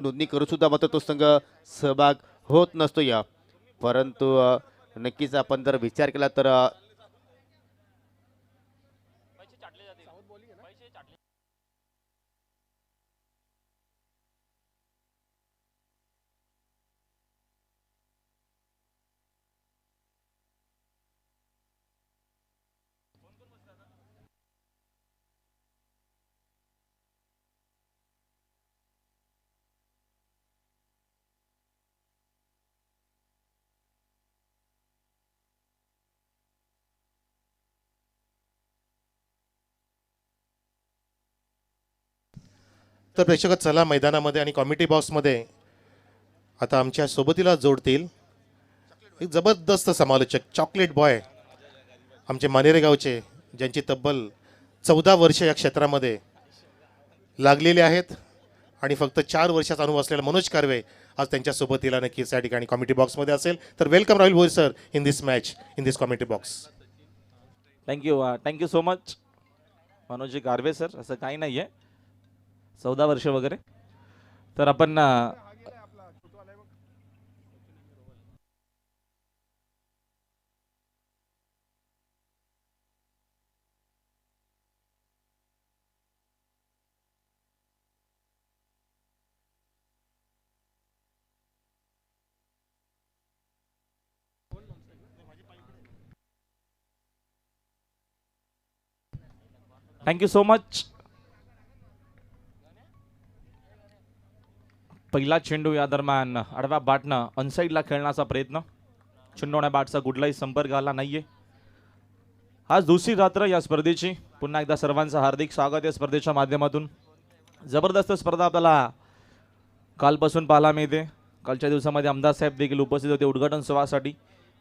नोंदणी करू सुद्धा मात्र तो संघ सहभाग होत नसतो या, परंतु नक्कीच आपण जर विचार केला तर तर प्रेक्षक चला मैदानामध्ये आणि कॉमिटी बॉक्समध्ये आता आमच्या सोबतीला जोडतील एक जबरदस्त समालोचक चॉकलेट बॉय आमचे मानेरे गावचे, ज्यांची तब्बल 14 वर्ष या क्षेत्रामध्ये लागलेली आहेत आणि फक्त 4 वर्षाचा अनुभव असलेला मनोज कार्वे आज त्यांच्या सोबतीला नक्कीच या ठिकाणी कॉमिटी बॉक्समध्ये असेल. तर welcome Rahul Bhoir sir in this match in this committee box. Thank you so much Manoji Garve sir. असं काही नाही आहे 14 वर्ष वगैरे. तर आपण थँक्यू सो मच. पहिला चेंडू या दरम्यान आडव्या बॅटनं अनसाईडला खेळण्याचा प्रयत्न. चेंडूच्या बॅटचा कुठलाही संपर्क आला नाहीये. आज दुसरी रात्र या स्पर्धेची. पुन्हा एकदा सर्वांचं हार्दिक स्वागत या स्पर्धेच्या माध्यमातून. जबरदस्त स्पर्धा आपल्याला कालपासून पाहायला मिळते. कालच्या दिवसामध्ये आमदार साहेब देखील उपस्थित होते उद्घाटन सोहळ्यासाठी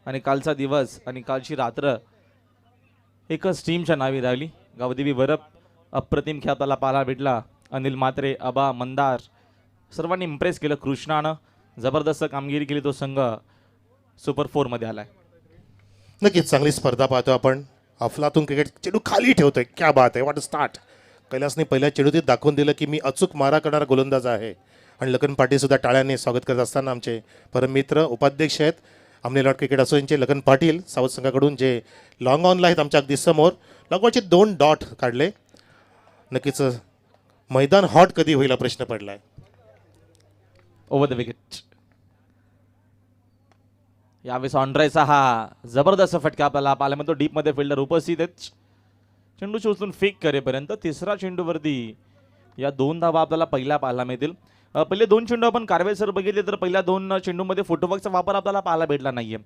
आणि कालचा दिवस आणि कालची रात्र एकच टीमच्या नावी राहिली. गावदेवी वरप अप्रतिम खेळ आपल्याला पाहायला भेटला. अनिल म्हात्रे, अबा, मंदार सर्वांनी इम्प्रेस केलं. कृष्णानं जबरदस्त कामगिरी केली. तो संघ सुपर 4 मध्ये आलाय. नक्कीच चांगली स्पर्धा पाहतो आपण. अफलातून क्रिकेट चेंडू खाली ठेवतोय. क्या बात आहे, व्हॉट स्टार्ट. कैलासने पहिल्या चेंडूतीत दाखवून दिलं की मी अचूक मारा करणारा गोलंदाज आहे. आणि लखन पाटील सुद्धा टाळ्यांनी स्वागत करत असताना आमचे परम मित्र उपाध्यक्ष आहेत आमने लॉर्ड क्रिकेट असोसिएशनचे लखन पाटील सावत संघाकडून, जे लॉंग ऑनला आहेत आमच्या अगदी समोर. लॉंग ऑनचे 2 डॉट काढले. नक्कीच मैदान हॉट कधी होईल हा प्रश्न पडलाय. Over the wicket. यावेळेस ऑनड्रायचा हा जबरदस्त फटका आपल्याला पाहायला मिळतो. डीप मध्ये फिल्डर उपस्थित आहेत. चेंडूची उचलून फेक करेपर्यंत तिसरा चेंडूवरती या 2 धावा आपल्याला पहिल्या पाहायला मिळतील. पहिले 2 चेंडू आपण कार्वे सर बघितले तर पहिल्या 2 चेंडूमध्ये फुटवर्कचा वापर आपल्याला पाहायला भेटला नाहीये.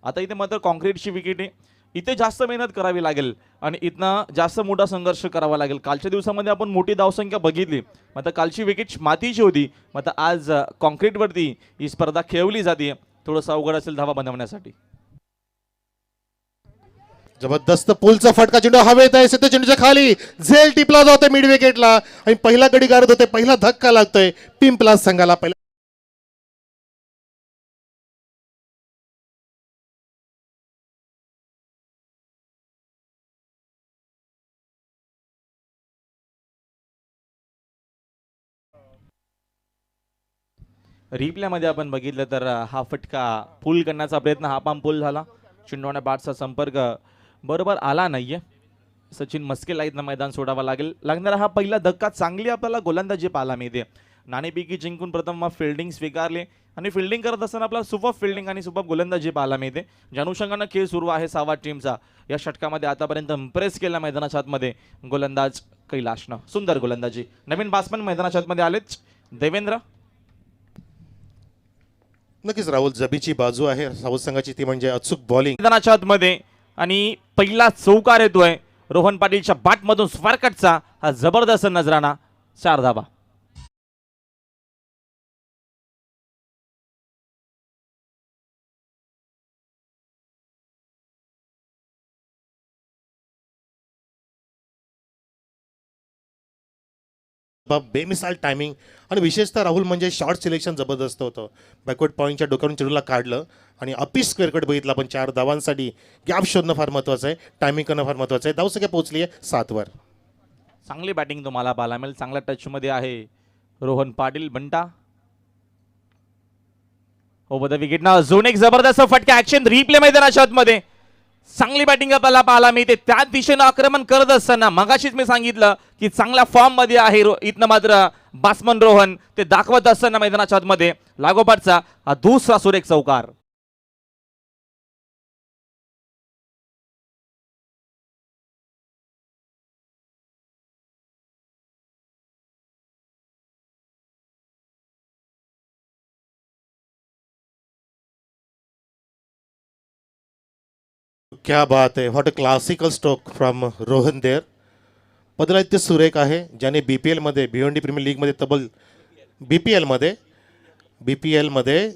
आता इथे मात्र कॉन्क्रीटची विकेट आहे. इथे जास्त मेहनत करावी लागेल आणि इथनं जास्त मोठा संघर्ष करावा लागेल. कालच्या दिवसामध्ये आपण मोठी धावसंख्या बघितली. मात्र कालची विकेट मातीची होती. मात्र आज कॉन्क्रीटवरती ही स्पर्धा खेळवली जाते. थोडंसं अवघड असेल धावा बनवण्यासाठी. जबरदस्त पुलचा फटका. चेंडू हवेत आहे. सिद्ध चेंडूच्या खाली झेल टिपला जातोय मिड विकेटला आणि पहिला गडी गारत होते. पहिला धक्का लागतोय पिंपला संघाला. पहिला रिप्लेमध्ये आपण बघितलं तर हा फटका पुल करण्याचा प्रयत्न, हा पाम पुल झाला. चेंडूने बॅटचा संपर्क बरोबर आला नाहीये. सचिन मस्केला इथनं मैदान सोडावा लागणारा हा पहिला धक्का. चांगली आपल्याला गोलंदाजी पाहायला मिळते. नाणेफेकी जिंकून प्रथम फिल्डिंग स्वीकारले आणि फिल्डिंग करत असताना आपल्याला सुपर फिल्डिंग आणि सुपर गोलंदाजी पाहायला मिळते. ज्या अनुषंगानं खेळ सुरू आहे सावा टीमचा. या षटकामध्ये आतापर्यंत इम्प्रेस केला मैदानाच्या आतमध्ये गोलंदाज कैलाशनं. सुंदर गोलंदाजी. नवीन बॅट्समन मैदानाच्या आतमध्ये आलेच. देवेंद्र. नक्कीच राहुल जबीची बाजू आहे साऊथ संघाची, ती म्हणजे अचूक बॉलिंग. मैदानाच्या आतमध्ये आणि पहिला चौकार येतोय रोहन पाटीलच्या बॅटमधून. स्वारकटचा हा जबरदस्त नजराणा. 4 धावा. बेमिसाल टायमिंग आणि विशेषतः राहुल म्हणजे शॉर्ट सिलेक्शन जबरदस्त होतं. बॅकवर्ड पॉईंटच्या डोक्यावरून चेंडूला काढलं आणि अपीस स्क्वेअर कट बघितला. पण 4 धावांसाठी गॅप शोधणं फार महत्त्वाचं आहे. टायमिंग करणं फार महत्त्वाचं आहे. धावसंख्या पोहोचली आहे 7 वर. चांगली बॅटिंग तुम्हाला पाहायला मिळेल. चांगल्या टचमध्ये आहे रोहन पाटील. बंटा ओव्हर द विकेट ना अजून एक जबरदस्त फटका ऍक्शन रिप्ले मैदानाच्या आतमध्ये चांगली बॅटिंग आपल्याला पाहायला मिळते त्याच दिशेनं आक्रमण करत असताना मगाशीच मी सांगितलं की चांगल्या फॉर्म मध्ये आहे इथनं मात्र बासमन रोहन ते दाखवत असताना मैदानाच्या आतमध्ये लागोपाठचा हा दुसरा सुरेख चौकार. क्या बात आहे, what a classical stroke from Rohan there. पदरादित्य सुरेख आहे, ज्याने BPL मध्ये भिवंडी प्रीमियर लीगमध्ये तब्बल BPL मध्ये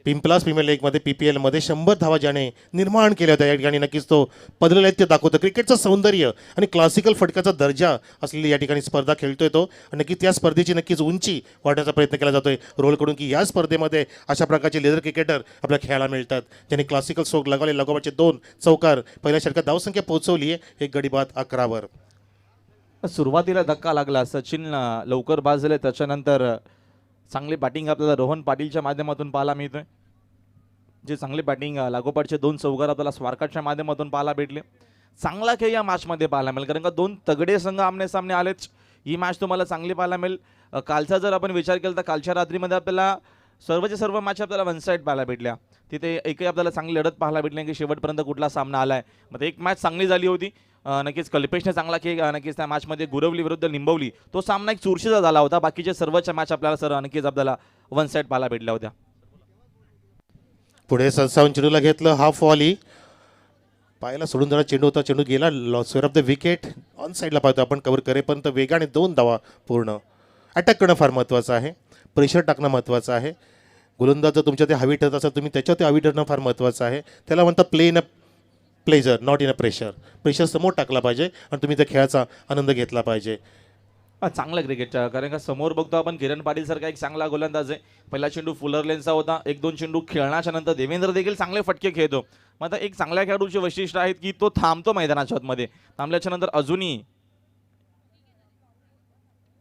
पिंपलास प्रीमियर लीगमध्ये PPL मध्ये 100 धावा ज्याने निर्माण केल्या होत्या. या ठिकाणी नक्कीच तो पदरादित्य दाखवतो क्रिकेटचं सौंदर्य आणि क्लासिकल फटक्याचा दर्जा असलेली या ठिकाणी स्पर्धा खेळतोय तो. आणि नक्कीच त्या स्पर्धेची नक्कीच उंची वाढण्याचा प्रयत्न केला जातोय रोलकडून की या स्पर्धेमध्ये अशा प्रकारचे लेदर क्रिकेटर आपल्याला खेळायला मिळतात ज्यांनी क्लासिकल स्ट्रोक लगावले. लगोपाठचे 2 चौकार, पहिल्या षटकात धावसंख्या पोहोचवली आहे 1 गडी बाद 11वर. सुरुवातीला धक्का लागला सचिन लवकर बाद झाले त्याच्यानंतर चांगली बॅटिंग आपल्याला रोहन पाटीलच्या माध्यमातून पाहायला मिळतोय. जे चांगली बॅटिंग लागोपाठचे 2 चौकार आपल्याला स्वारकाटच्या माध्यमातून पाहायला भेटले. चांगला खेळ या मॅचमध्ये पाहायला मिळेल कारण का 2 तगडे संघ आमने सामने आलेच. ही मॅच तुम्हाला चांगली पाहायला मिळेल. कालचा जर आपण विचार केला तर कालच्या रात्रीमध्ये आपल्याला सर्वचे सर्व मॅच आपल्याला वन साईड पाहायला भेटल्या. तिथे एकही आपल्याला चांगली लढत पाहायला भेटली की शेवटपर्यंत कुठला सामना आलाय. मग एक मॅच चांगली झाली होती. नक्कीच कल्पेशने चांगला खेळ नक्कीच त्या मॅचमध्ये गुरवली विरुद्ध लिंबवली तो सामना एक चुरशीचा झाला होता. बाकीचे सर्वच्या मॅच आपल्याला सर नक्कीच आपल्याला वन साईड पाहायला भेटल्या होत्या. पुढे संसावन चेंडूला घेतलं, हाफ वॉली पायाला सोडून जरा चेंडू होता, चेंडू गेला square of the wicket. On साईडला पाहतो आपण कव्हर करेपर्यंत वेगाने 2 धावा पूर्ण. अटॅक करणं फार महत्त्वाचं आहे, प्रेशर टाकणं महत्त्वाचं आहे. गोलंदाज जर तुमच्या ते हवी ठरत असेल तुम्ही त्याच्यावर ते हवी ठरणं फार महत्त्वाचं आहे. त्याला म्हणतात play in a pleasure not in a pressure. Pressure समोर टाकला पाहिजे आणि तुम्ही त्या खेळाचा आनंद घेतला पाहिजे. चांगलं क्रिकेट कारण का समोर बघतो आपण किरण पाटील सारखा एक चांगला गोलंदाज आहे. पहिला चेंडू फुलर लेनचा होता, 1-2 चेंडू खेळण्याच्या नंतर देवेंद्र देखील चांगले फटके खेळतो. मग आता एक चांगल्या खेळाडूचे वैशिष्ट्य आहेत की तो थांबतो मैदानाच्या आतमध्ये. थांबल्याच्या नंतर अजूनही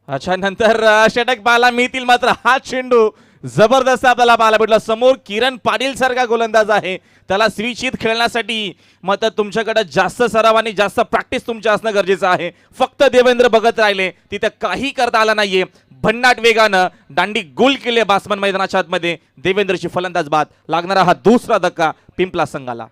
अच्छा नंतर षटक पाहायला मिळतील. मात्र हा चेंडू जबरदस्त आपल्याला पाहायला भेटला. समोर किरण पाटील सारखा गोलंदाज आहे, त्याला स्विचित खेळण्यासाठी मात्र तुमच्याकडे जास्त सराव आणि जास्त प्रॅक्टिस तुमच्या असणं गरजेचं आहे. फक्त देवेंद्र बघत राहिले, तिथे काही करता आला नाहीये. भन्नाट वेगानं दांडी गोल केले बासमन मैदानाच्या आतमध्ये. देवेंद्रची फलंदाज बाद, लागणारा हा दुसरा धक्का पिंपला संघाला.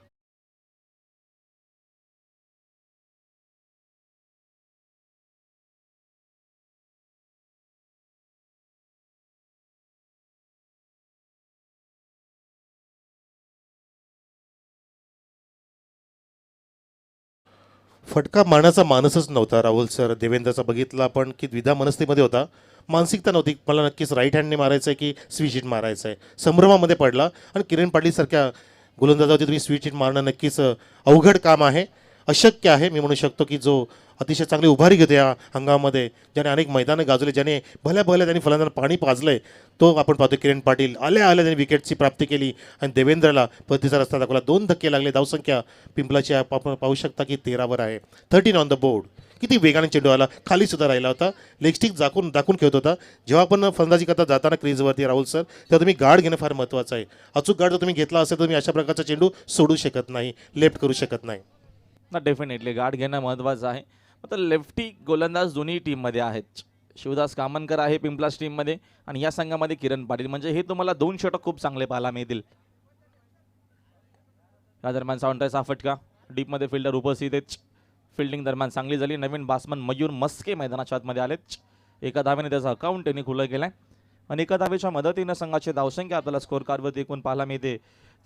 फटका मारण्याचा मानसच नव्हता राहुल सर. देवेंद्रचा बघितला आपण की द्विधा मनस्थितीमध्ये होता, मानसिकता नव्हती. मला नक्कीच राईट हँडने मारायचं आहे की स्विच हिट मारायचं आहे, संभ्रमामध्ये पडला. आणि किरण पाटीलसारख्या गोलंदाजावरती तुम्ही स्विच हिट मारणं नक्कीच अवघड काम आहे, अशक्य आहे. मी म्हणू शकतो की जो अतिशय चांगली उभारी घेतो या हंगामामध्ये, ज्याने अनेक मैदानं गाजवले, ज्याने भल्या त्यांनी फलंदाज पाणी पाजलंय, तो आपण पाहतो किरण पाटील. आल्या त्यांनी विकेटची प्राप्ती केली आणि देवेंद्रला पद्धतीचा रस्ता दाखवला. 2 धक्के लागले. धावसंख्या पिंपलाची आपण पाहू शकता की 13वर आहे. 13 ऑन द बोर्ड. किती वेगाने चेंडू आला, खाली सुद्धा राहिला होता, लेगस्टिक दाखवून खेळत होता. जेव्हा आपण फलंदाजी करता जाताना क्रीजवरती राहुल सर, तेव्हा तुम्ही गार्ड घेणं फार महत्त्वाचं आहे. अचूक गार्ड जर तुम्ही घेतला असेल तर तुम्ही अशा प्रकारचा चेंडू सोडू शकत नाही, लेफ्ट करू शकत नाही. डेफिनेटली गार्ड घेणं महत्त्वाचं आहे. आता लेफ्टी गोलंदाज दोन्ही टीममध्ये आहेत. शिवदास कामनकर आहे पिंपलास टीममध्ये आणि या संघामध्ये किरण पाटील. म्हणजे हे तुम्हाला 2 षटक खूप चांगले पाहायला मिळतील. या दरम्यान सावंतरायचा फटका, डीपमध्ये फिल्डर उपस्थित आहेत. फिल्डिंग दरम्यान चांगली झाली. नवीन बासमन मयूर मस्के मैदानाच्या आतमध्ये आलेत. एका धावेने त्याचा अकाउंट त्यांनी खुलं केलाय आणि एका धावेच्या मदतीनं संघाची धावसंख्या आपल्याला स्कोर कार्डवरती एकूण पाहायला मिळते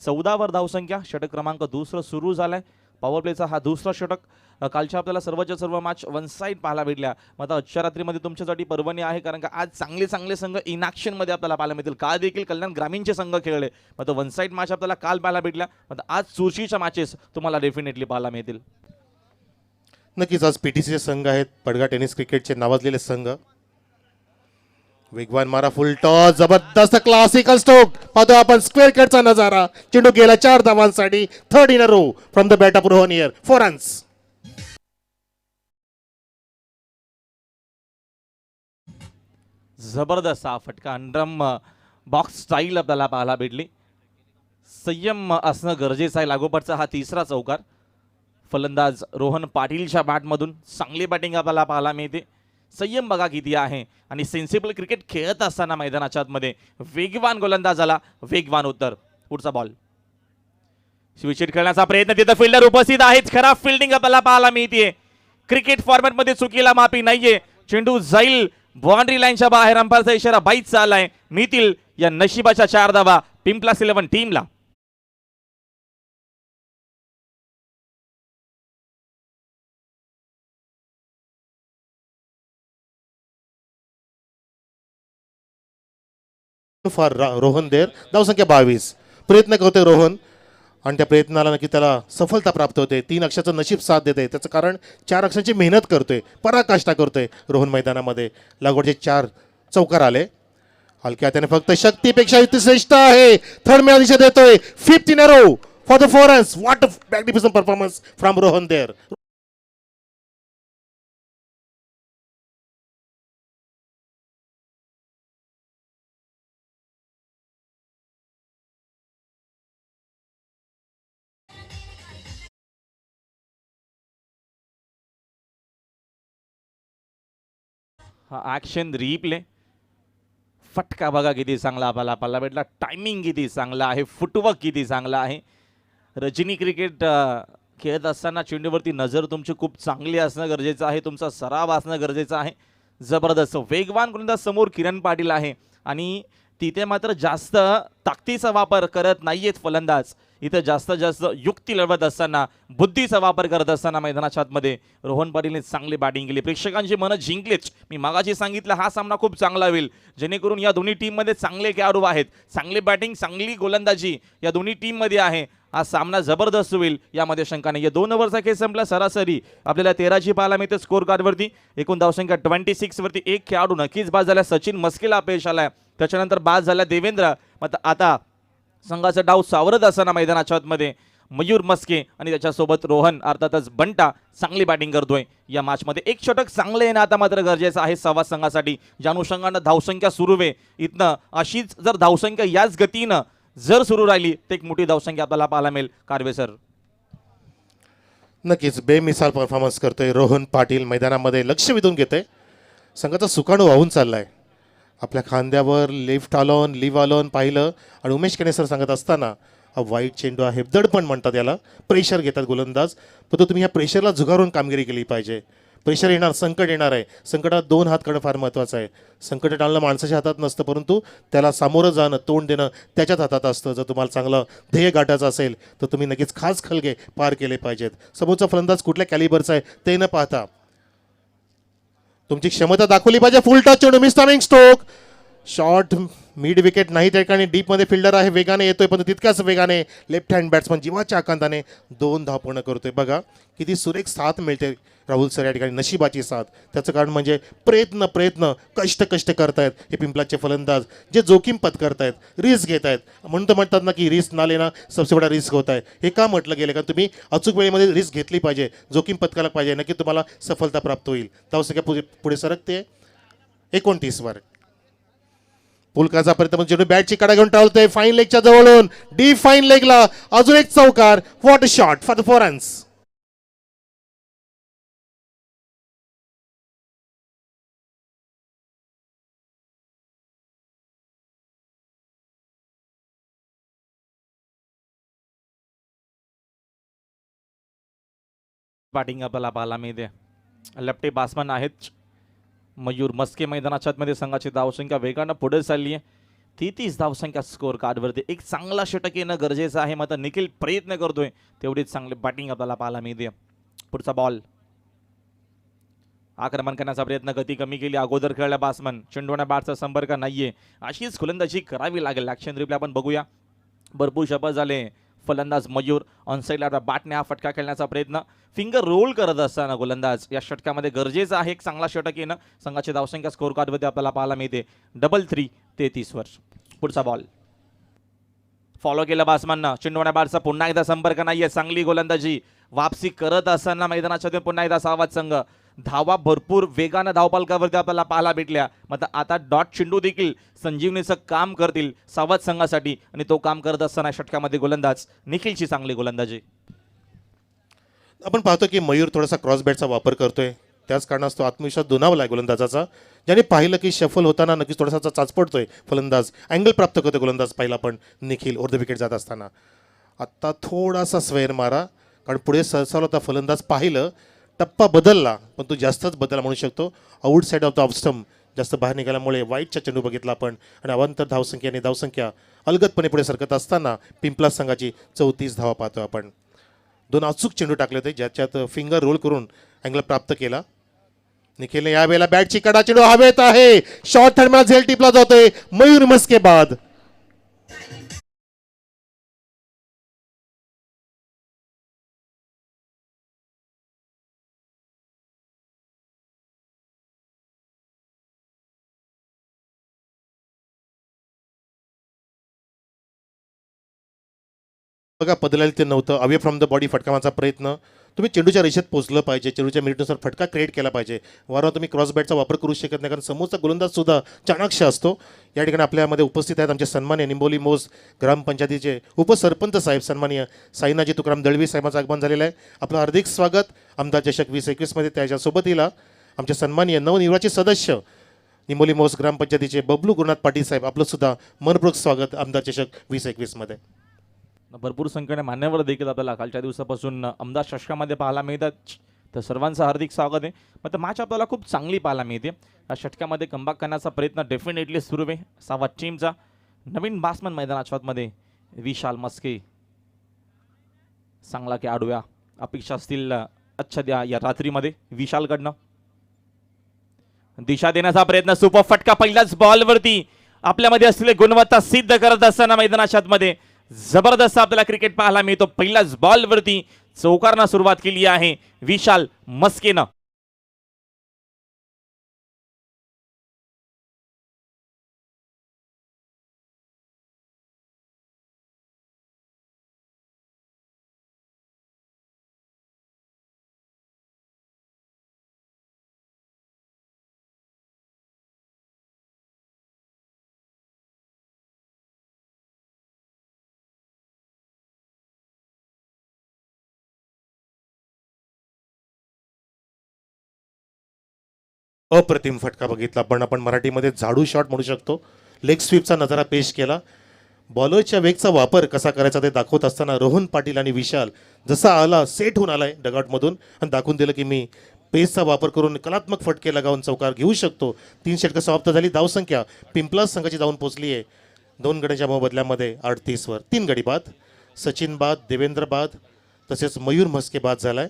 14वर धावसंख्या. षटक क्रमांक 2 सुरू झालाय. पॉवर प्लेचा हा दुसरा षटक. कालच्या आपल्याला सर्वच्या सर्व मॅच वन साईड पाहायला भेटल्या. मग आता आजच्या रात्रीमध्ये तुमच्यासाठी पर्वणी आहे कारण का आज चांगले संघ इन ॲक्शनमध्ये आपल्याला पाहायला मिळतील. काल देखील कल्याण ग्रामीणचे संघ खेळले, मग वन साईड मॅच आपल्याला काल पाहायला भेटल्या. मग आज चुरशीच्या मॅचेस तुम्हाला डेफिनेटली पाहायला मिळतील. नक्कीच आज PTCचे संघ आहेत, पडगा टेनिस क्रिकेटचे नावाजलेले संघ. वेगवान मारा, फुल टॉस, जबरदस्त क्लासिकल स्ट्रोक पाहतो आपण. स्क्वेअर कटचा नजारा, चेंडू गेला 4 धावांसाठी. 3rd in a row from the bat of Rohan here, 4 runs. जबरदस्त हा फटका अंडरम बॉक्स स्टाईल आपल्याला पाहायला भेटली. संयम असणं गरजेचं आहे. लागोपाठचा हा तिसरा चौकार. फलंदाज रोहन पाटीलच्या बॅटमधून चांगली बॅटिंग आपल्याला पाहायला मिळते. संयम बघा किती आहे आणि सेन्सिबल क्रिकेट खेळत असताना मैदानाच्या आतमध्ये वेगवान गोलंदाजाला वेगवान उत्तर. पुढचा बॉल स्विचिट खेळण्याचा प्रयत्न, तिथं फिल्डर उपस्थित आहेत. खराब फिल्डिंग आपल्याला पाहायला मिळते. क्रिकेट फॉर्मॅट मध्ये चुकीला माफी नाहीये. चेंडू जाईल बाउंड्री लाईनच्या बाहेर. अंपायरचा इशारा बाईच चाललाय. मिळतील या नशिबाच्या 4 धावा पिंपलास 11 टीमला. फॉर रोहन देर. धावसंख्या 22. प्रयत्न करतोय रोहन आणि त्या प्रयत्नाला नक्की त्याला सफलता प्राप्त होते. 3 अक्षाचं नशीब साथ देते. त्याचं कारण 4 अक्षांची मेहनत करतोय, पराकाष्ठा करतोय रोहन मैदानामध्ये. लागवडचे 4 चौकार आले. हलक्या त्याने फक्त शक्तीपेक्षा युक्ती श्रेष्ठ आहे. थर्ड मॅच दिशा देतोय. 5th in a row for the fours. What a magnificent performance from Rohan there. हा ॲक्शन रिप्ले. फटका बघा किती चांगला आपल्याला पाहायला भेटला. टायमिंग किती चांगला आहे. फुटवर्क किती चांगला आहे. रजनी क्रिकेट खेळत असताना चेंडूवरती नजर तुमची खूप चांगली असणं गरजेचं आहे. तुमचा सराव असणं गरजेचं आहे. जबरदस्त वेगवान गोलंदाज समोर किरण पाटील आहे आणि तिथे मात्र जास्त ताकदीचा वापर करत नाहीयेत फलंदाज. इथं जास्त जास्त युक्ती लढवत असताना, बुद्धीचा वापर करत असताना मैदानाच्या आतमध्ये रोहन पाटीलने चांगली बॅटिंग केली. प्रेक्षकांची मनं जिंकलीच. मी मागाशी सांगितलं हा सामना खूप चांगला होईल, जेणेकरून या दोन्ही टीममध्ये चांगले खेळाडू आहेत. चांगली बॅटिंग, चांगली गोलंदाजी या दोन्ही टीममध्ये आहे. हा सामना जबरदस्त होईल यामध्ये शंका नाही. 2 ओव्हरचा खेळ संपला. सरासरी आपल्याला 13ची पाहायला मिळते स्कोर कार्डवरती. एकूण धावसंख्या 26 वरती. एक खेळाडू नक्कीच बाद झाला. सचिन मस्केला अपयश आलाय. त्याच्यानंतर बाद झाला देवेंद्र. आता संघाचा डाव सावरत असताना मैदानाच्या आतमध्ये मयूर मस्के आणि त्याच्यासोबत रोहन अर्थातच बंटा चांगली बॅटिंग करतोय या मॅचमध्ये. एक षटक चांगले येणं आता मात्र गरजेचं आहे सवा संघासाठी. ज्या अनुषंगानं धावसंख्या सुरू आहे इथनं अशीच जर धावसंख्या याच गतीनं जर सुरू राहिली तर एक मोठी धावसंख्या आपल्याला पाहायला मिळेल. कारवे सर. नक्कीच बेमिसाल परफॉर्मन्स करतोय रोहन पाटील. मैदानामध्ये लक्ष वेधून घेतोय. संघाचा सुकाणू वाहून चाललाय. आपल्या खांद्यावर लेफ्ट आलोन लिव्ह आलोन पाहिलं आणि उमेश केनेसर सांगत असताना हा वाईट चेंडू आहे. दडपण म्हणतात याला. प्रेशर घेतात गोलंदाज. पण तुम्ही या प्रेशरला झुगारून कामगिरी केली पाहिजे. प्रेशर येणार, संकट येणार आहे. संकटात 2 हात करणं फार महत्त्वाचं आहे. संकट टाळणं माणसाच्या हातात नसतं, परंतु त्याला सामोरं जाणं, तोंड देणं त्याच्याच हातात असतं. जर तुम्हाला चांगलं ध्येय गाठायचं असेल तर तुम्ही नक्कीच खास खलगे पार केले पाहिजेत. समोरचा फलंदाज कुठल्या कॅलिबरचा आहे ते न पाहता तुमची क्षमता दाखवली पाहिजे. फुल टच चेंडू, मिस्टरिंग स्ट्रोक. शॉर्ट मिड विकेट नाही, त्या ठिकाणी डीपमध्ये फिल्डर आहे, वेगाने येतोय, पण तितक्याच वेगाने लेफ्ट हँड बॅट्समन जीवाच्या आकांताने 2 धाव पूर्ण करतोय. बघा किती सुरेख साथ मिळते राहुल सर या ठिकाणी. नशिबाची साथ. त्याचं कारण म्हणजे प्रयत्न कष्ट करतायत हे पिंपलाचे फलंदाज, जे जोखीम पत्करतायत, रिस्क घेत आहेत. म्हणून तर म्हणतात ना की रिस्क ना लेना सबसे बडा रिस्क होत आहे. हे का म्हटलं गेलं? कारण तुम्ही अचूक वेळेमध्ये रिस्क घेतली पाहिजे, जोखीम पत्करायला पाहिजे, नक्की तुम्हाला सफलता प्राप्त होईल. धावसंख्या पुढे सरकते 29 वर. पुलकाचा प्रयत्न चेंडू बॅटची कडा घेऊन टाळतोय. फाईन लेगच्या जवळून डी फाईन लेगला अजून एक चौकार. What a shot for the 4 runs. Batting आपल्याला पाहायला मिळते. लेफ्टी बॅट्समन आहेत मयूर मस्के. मैदानाच्या आतमध्ये संघाची धावसंख्या वेगानं पुढे चालली आहे. 33 धावसंख्या स्कोर कार्डवरती. एक चांगला षटक येणं गरजेचं आहे. मात्र निखिल प्रयत्न करतोय तेवढीच चांगली बॅटिंग आपल्याला पाहायला मिळते. पुढचा बॉल. आक्रमण करण्याचा प्रयत्न, गती कमी केली अगोदर खेळल्या बॅट्समन. चेंडूने बॅटचा संपर्क नाहीये. अशीच गोलंदाजी करावी लागेल. ॲक्शन रिप्ले आपण बघूया. भरपूर शपथ झाले. फलंदाज मयूर ऑनसाईडला बॅटने हा फटका खेळण्याचा प्रयत्न. फिंगर रोल करत असताना गोलंदाज या षटकामध्ये गरजेचं आहे एक चांगला षटक येणं. संघाची धावसंख्या स्कोर कार्डमध्ये आपल्याला पाहायला मिळते 3 33 वर. पुढचा बॉल. फॉलो केलं बॅट्समननं. चेंडूने बॅटचा पुन्हा एकदा संपर्क नाहीये. चांगली गोलंदाजी वापसी करत असताना मैदानाच्या पुन्हा एकदा सावध संघ. धावा भरपूर वेगानं धावपालकावरती आपल्याला पाहायला भेटल्या. मात्र आता डॉट चेंडू देखील संजीवनीचं काम करतील सावध संघासाठी आणि तो काम करत असताना षटकामध्ये गोलंदाज निखिलची चांगली गोलंदाजी. आपण पाहतो की मयूर थोडासा क्रॉस बॅटचा वापर करतोय, त्याच कारणास्तव आत्मविश्वास दुणावला आहे गोलंदाजाचा. ज्याने पाहिलं की शफल होताना नक्कीच थोडासा चाचपडतोय फलंदाज, अँगल प्राप्त करतोय गोलंदाज पाहिला, पण निखिल ओव्हर द विकेट जात असताना आत्ता थोडासा स्वैर मारा, कारण पुढे सरसावला होता फलंदाज, पाहिलं टप्पा बदलला पण तो जास्तच बदलला म्हणू शकतो. Out side of the off stump जास्त बाहेर निघाल्यामुळे वाईटचा चेंडू बघितला आपण आणि अवांतर धावसंख्या अलगदपणे पुढे सरकत असताना पिंपलास संघाची 34 धावा पाहतो आपण. दोन अचूक चेंडू टाकले होते ज्याच्यात फिंगर रोल करून अँगल प्राप्त केला. निखिलने यावेळेला बॅटची कडा, चेंडू हवेत आहे, शॉर्ट थर्ड झेल टिपला जातोय मयूर मस्के बाद. बघा बदलायला ते नव्हतं, अवे फ्रॉम द बॉडी फटकावाचा प्रयत्न. तुम्ही चेंडूच्या रेषेत पोहोचलं पाहिजे, चेंडूच्या मिनिटनुसार फटका क्रिएट केला पाहिजे. वारंवार तुम्ही क्रॉस बॅटचा वापर करू शकत नाही, कारण समोरचा गोलंदाज सुद्धा चाणाक्ष असतो. या ठिकाणी आपल्यामध्ये उपस्थित आहेत आमचे सन्माननीय निंबोली मोज ग्रामपंचायतीचे उपसरपंच साहेब सन्माननीय साईनाजी तुकाराम दळवी साहेबांचं आगमन झालेलं आहे. आपलं हार्दिक स्वागत आमदार चषक 2021 त्याच्यासोबतीला आमचे सन्माननीय नवनिर्वाचित सदस्य निंबोली मोज ग्रामपंचायतीचे बबलू गुरुनाथ पाटील साहेब, आपलं सुद्धा मनपूर्वक स्वागत आमदार चषक 2021. भरपूर संख्येने मान्यवर देखील आपल्याला कालच्या दिवसापासून अमदार षटकामध्ये पाहायला मिळतात, तर सर्वांचं हार्दिक स्वागत आहे. मात्र मॅच आपल्याला खूप चांगली पाहायला मिळते. या षटकामध्ये कमबॅक करण्याचा प्रयत्न डेफिनेटली सुरू आहे सावध टीमचा. नवीन बासमन मैदानाच्या आतमध्ये विशाल मस्के, चांगला की आडव्या अपेक्षा असतील आजच्या या रात्रीमध्ये विशालकडनं. दिशा देण्याचा प्रयत्न, सुपर फटका पहिल्याच बॉलवरती आपल्यामध्ये असलेली गुणवत्ता सिद्ध करत असताना मैदानाच्या आतमध्ये जबरदस्त आपल्याला क्रिकेट पाहायला मिळतो. पहिल्याच बॉलवरती चौकारनं सुरुवात केली आहे विशाल मस्केनं. अप्रतिम फटका बघितला, पण आपण मराठीमध्ये झाडू शॉट म्हणू शकतो. लेग स्वीपचा नजारा पेश केला. बॉलरच्या वेगचा वापर कसा करायचा ते दाखवत असताना रोहन पाटील आणि विशाल जसा आला सेट होऊन आलाय डगआउटमधून आणि दाखवून दिलं की मी पेसचा वापर करून कलात्मक फटके लगावून चौकार घेऊ शकतो. 3 षटकं समाप्त झाली. धावसंख्या पिंपलास संघाची जाऊन पोहोचली आहे 2 गड्यांच्या मोबदल्यामध्ये 38वर. 3 गडी बाद, सचिन बाद, देवेंद्र बाद, तसेच मयूर मस्के बाद झालाय.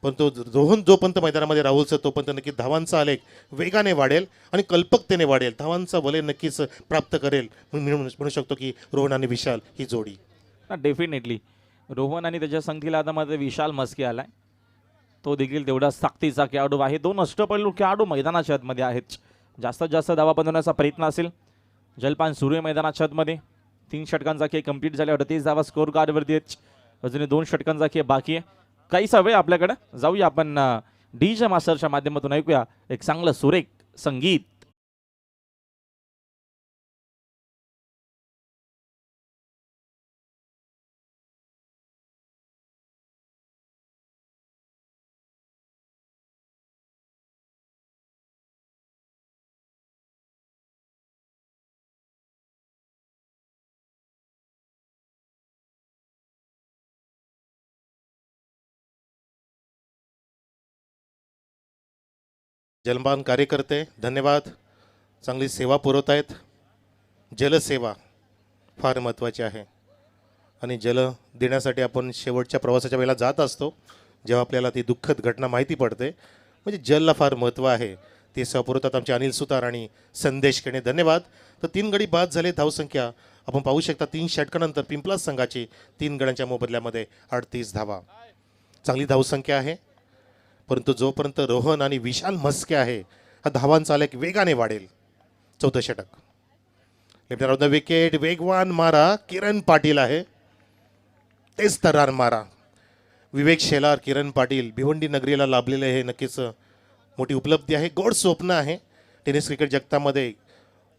पण तो रोहन जोपर्यंत मैदानामध्ये राहुलचं तोपर्यंत नक्की धावांचा आलेख वेगाने वाढेल आणि कल्पकतेने वाढेल, धावांचा वलय नक्कीच प्राप्त करेल. म्हणू शकतो की रोहन आणि विशाल ही जोडी. डेफिनेटली रोहन आणि त्याच्या संगतीला आता मध्ये विशाल मस्के आलाय, तो देखील तेवढाच ताकदीचा खेळाडू आहे. 2 अष्टपैलू खेळाडू मैदानाच्या आतमध्ये आहेत. जास्तीत जास्त धावा बनवण्याचा प्रयत्न असेल. जलपान सुरू आहे मैदानाच्या आतमध्ये. 3 षटकांचा खेळ कंप्लीट झाले, 38 धावा स्कोर कार्डवरती आहेत. अजून 2 षटकांचा खेळ बाकी आहे. काहीसा वेळ आपल्याकडे जाऊया आपण डीजे मास्टरच्या माध्यमातून ऐकूया एक चांगलं सुरेख संगीत. जलपान कार्यकर्ते धन्यवाद, चांगली सेवा पुरवत आहेत. जलसेवा फार महत्त्वाची आहे आणि जल देण्यासाठी आपण शेवटच्या प्रवासाच्या वेळेला जात असतो, जेव्हा आपल्याला ती दुःखद घटना माहिती पडते. म्हणजे जलला फार महत्त्व आहे. ते सेवा पुरवतात आमचे अनिल सुतार आणि संदेश केणे, धन्यवाद. तर 3 गडी बाद झाले. धावसंख्या आपण पाहू शकता 3 षटकानंतर पिंपलास संघाची 3 गड्यांच्या मोबदल्यामध्ये 38 धावा. चांगली धावसंख्या आहे, परंतु जोपर्यंत रोहन आणि विशाल मस्के आहे हा धावांचा आलेख वेगाने वाढेल. 4थं षटक. लेफ्ट ऑफ द विकेट, वेगवान मारा किरण पाटील आहे, तेच तरार मारा. विवेक शेलार, किरण पाटील भिवंडी नगरीला लाभलेले हे नक्कीच मोठी उपलब्धी आहे, गोड स्वप्न आहे. टेनिस क्रिकेट जगतामध्ये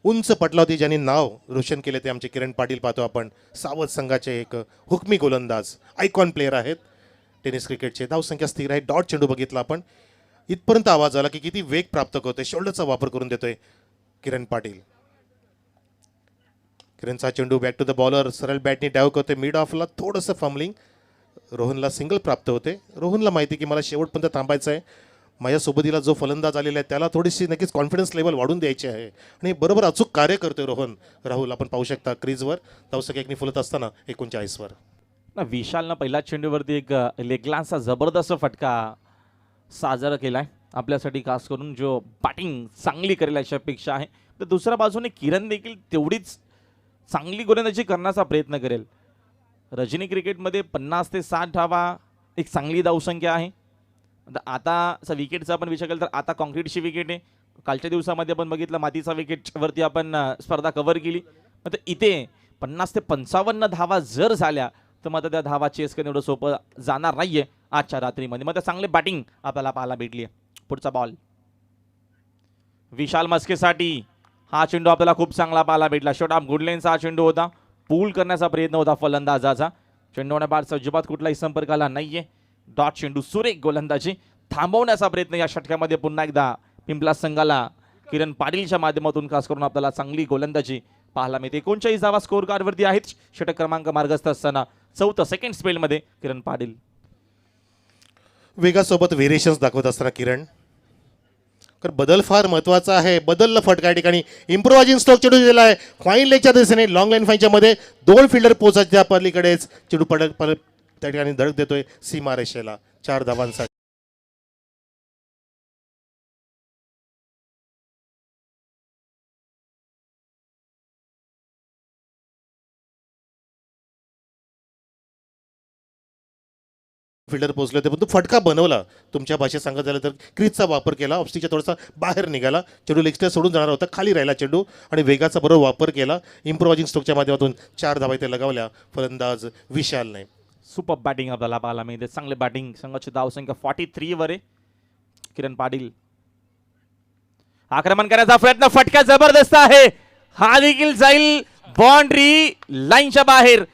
उंच पटलावरती ज्यांनी नाव रोशन केले ते आमचे किरण पाटील पाहतो आपण. सावध संघाचे एक हुकमी गोलंदाज, आयकॉन प्लेअर आहेत टेनिस क्रिकेटचे. धावसंख्या स्थिर आहे. डॉट चेंडू बघितला आपण, इथपर्यंत आवाज आला की किती वेग प्राप्त करतोय, शोल्डरचा वापर करून देतोय किरण पाटील. किरणचा चेंडू बॅक टू द बॉलर, सरळ बॅटनी डाव करतोय मिड ऑफला, थोडंसं फंबलिंग. रोहनला सिंगल प्राप्त होते. रोहनला माहिती की मला शेवटपर्यंत थांबायचं आहे. माझ्या सोबतीला जो फलंदाज आलेला आहे त्याला थोडीशी नक्कीच कॉन्फिडन्स लेवल वाढून द्यायची आहे आणि बरोबर अचूक कार्य करतोय रोहन. राहुल आपण पाहू शकता क्रीजवर धावसंख्या एकनी फुलत असताना 39वर. ना विशालनं पहिल्या चेंडूवरती एक लेगलांचा जबरदस्त फटका साजरा केलाय आपल्यासाठी, खास करून जो बॅटिंग चांगली करेल अशी अपेक्षा आहे. तर दुसऱ्या बाजूने किरण देखील तेवढीच चांगली गोलंदाजी करण्याचा प्रयत्न करेल. रजनी क्रिकेटमध्ये 50 ते 60 धावा एक चांगली धावसंख्या आहे. आता विकेटचा आपण विचार केला तर आता कॉन्क्रीटची विकेट आहे. कालच्या दिवसामध्ये आपण बघितलं मातीचा विकेटवरती आपण स्पर्धा कव्हर केली. मग इथे 50 ते 55 धावा जर झाल्या तर मग त्या धावा चेस करणं एवढं सोपं जाणार नाहीये आजच्या रात्रीमध्ये. मग चांगले बॅटिंग आपल्याला पाहायला भेटली आहे. पुढचा बॉल विशाल मस्केसाठी. हा चेंडू आपल्याला खूप चांगला पाहायला भेटला. शॉर्ट ऑफ गुडलेनचा हा चेंडू होता. पूल करण्याचा प्रयत्न होता फलंदाजाचा. चेंडूने बारचा अजिबात कुठलाही संपर्क आला नाहीये. डॉट चेंडू, सुरेख गोलंदाजी थांबवण्याचा प्रयत्न या षटकामध्ये पुन्हा एकदा पिंपला संघाला किरण पाटीलच्या माध्यमातून खास करून आपल्याला चांगली गोलंदाजी पाहायला मिळते. 39 धावा स्कोर कार्डवरती आहेत. षटक क्रमांक मार्गस्थ असताना चौथं सेकंड स्पेलमध्ये किरण पाटील. वेगासोबत व्हेरिएशन्स दाखवत असताना किरण, तर बदल फार महत्त्वाचा आहे. बदलला फटका या ठिकाणी इम्प्रोवायझिंग स्ट्रोक चेंडू दिलेला आहे फाईन लेगच्या दिशेने. लॉंग लाईन फाईनच्या मध्ये 2 फिल्डर पोहोचायच्या पलीकडेच चेंडू परत त्या ठिकाणी धडक देतोय सीमा रेषेला 4 धावांसाठी. फिल्डर पोहोचले होते पण तो फटका बनवला. तुमच्या भाषेत सांगत झालं तर क्रीजचा वापर केला, ऑफस्टिकच्या थोडासा बाहेर निघाला, चेंडू लेगस्टर सोडून जाणार होता, खाली राहिला चेंडू आणि वेगाचा बरोबर वापर केला. इम्प्रोवायझिंग स्ट्रोकच्या माध्यमातून 4 धावा इथे लगावल्या फलंदाज विशालने. सुपर बॅटिंग आपल्याला पाहायला मिळते. चांगले बॅटिंग. संघाची धावसंख्या 43 वर आहे. किरण पाटील आक्रमण करण्याचा प्रयत्न, फटका जबरदस्त आहे. हा देखील जाईल बाउंड्री लाईनच्या बाहेर.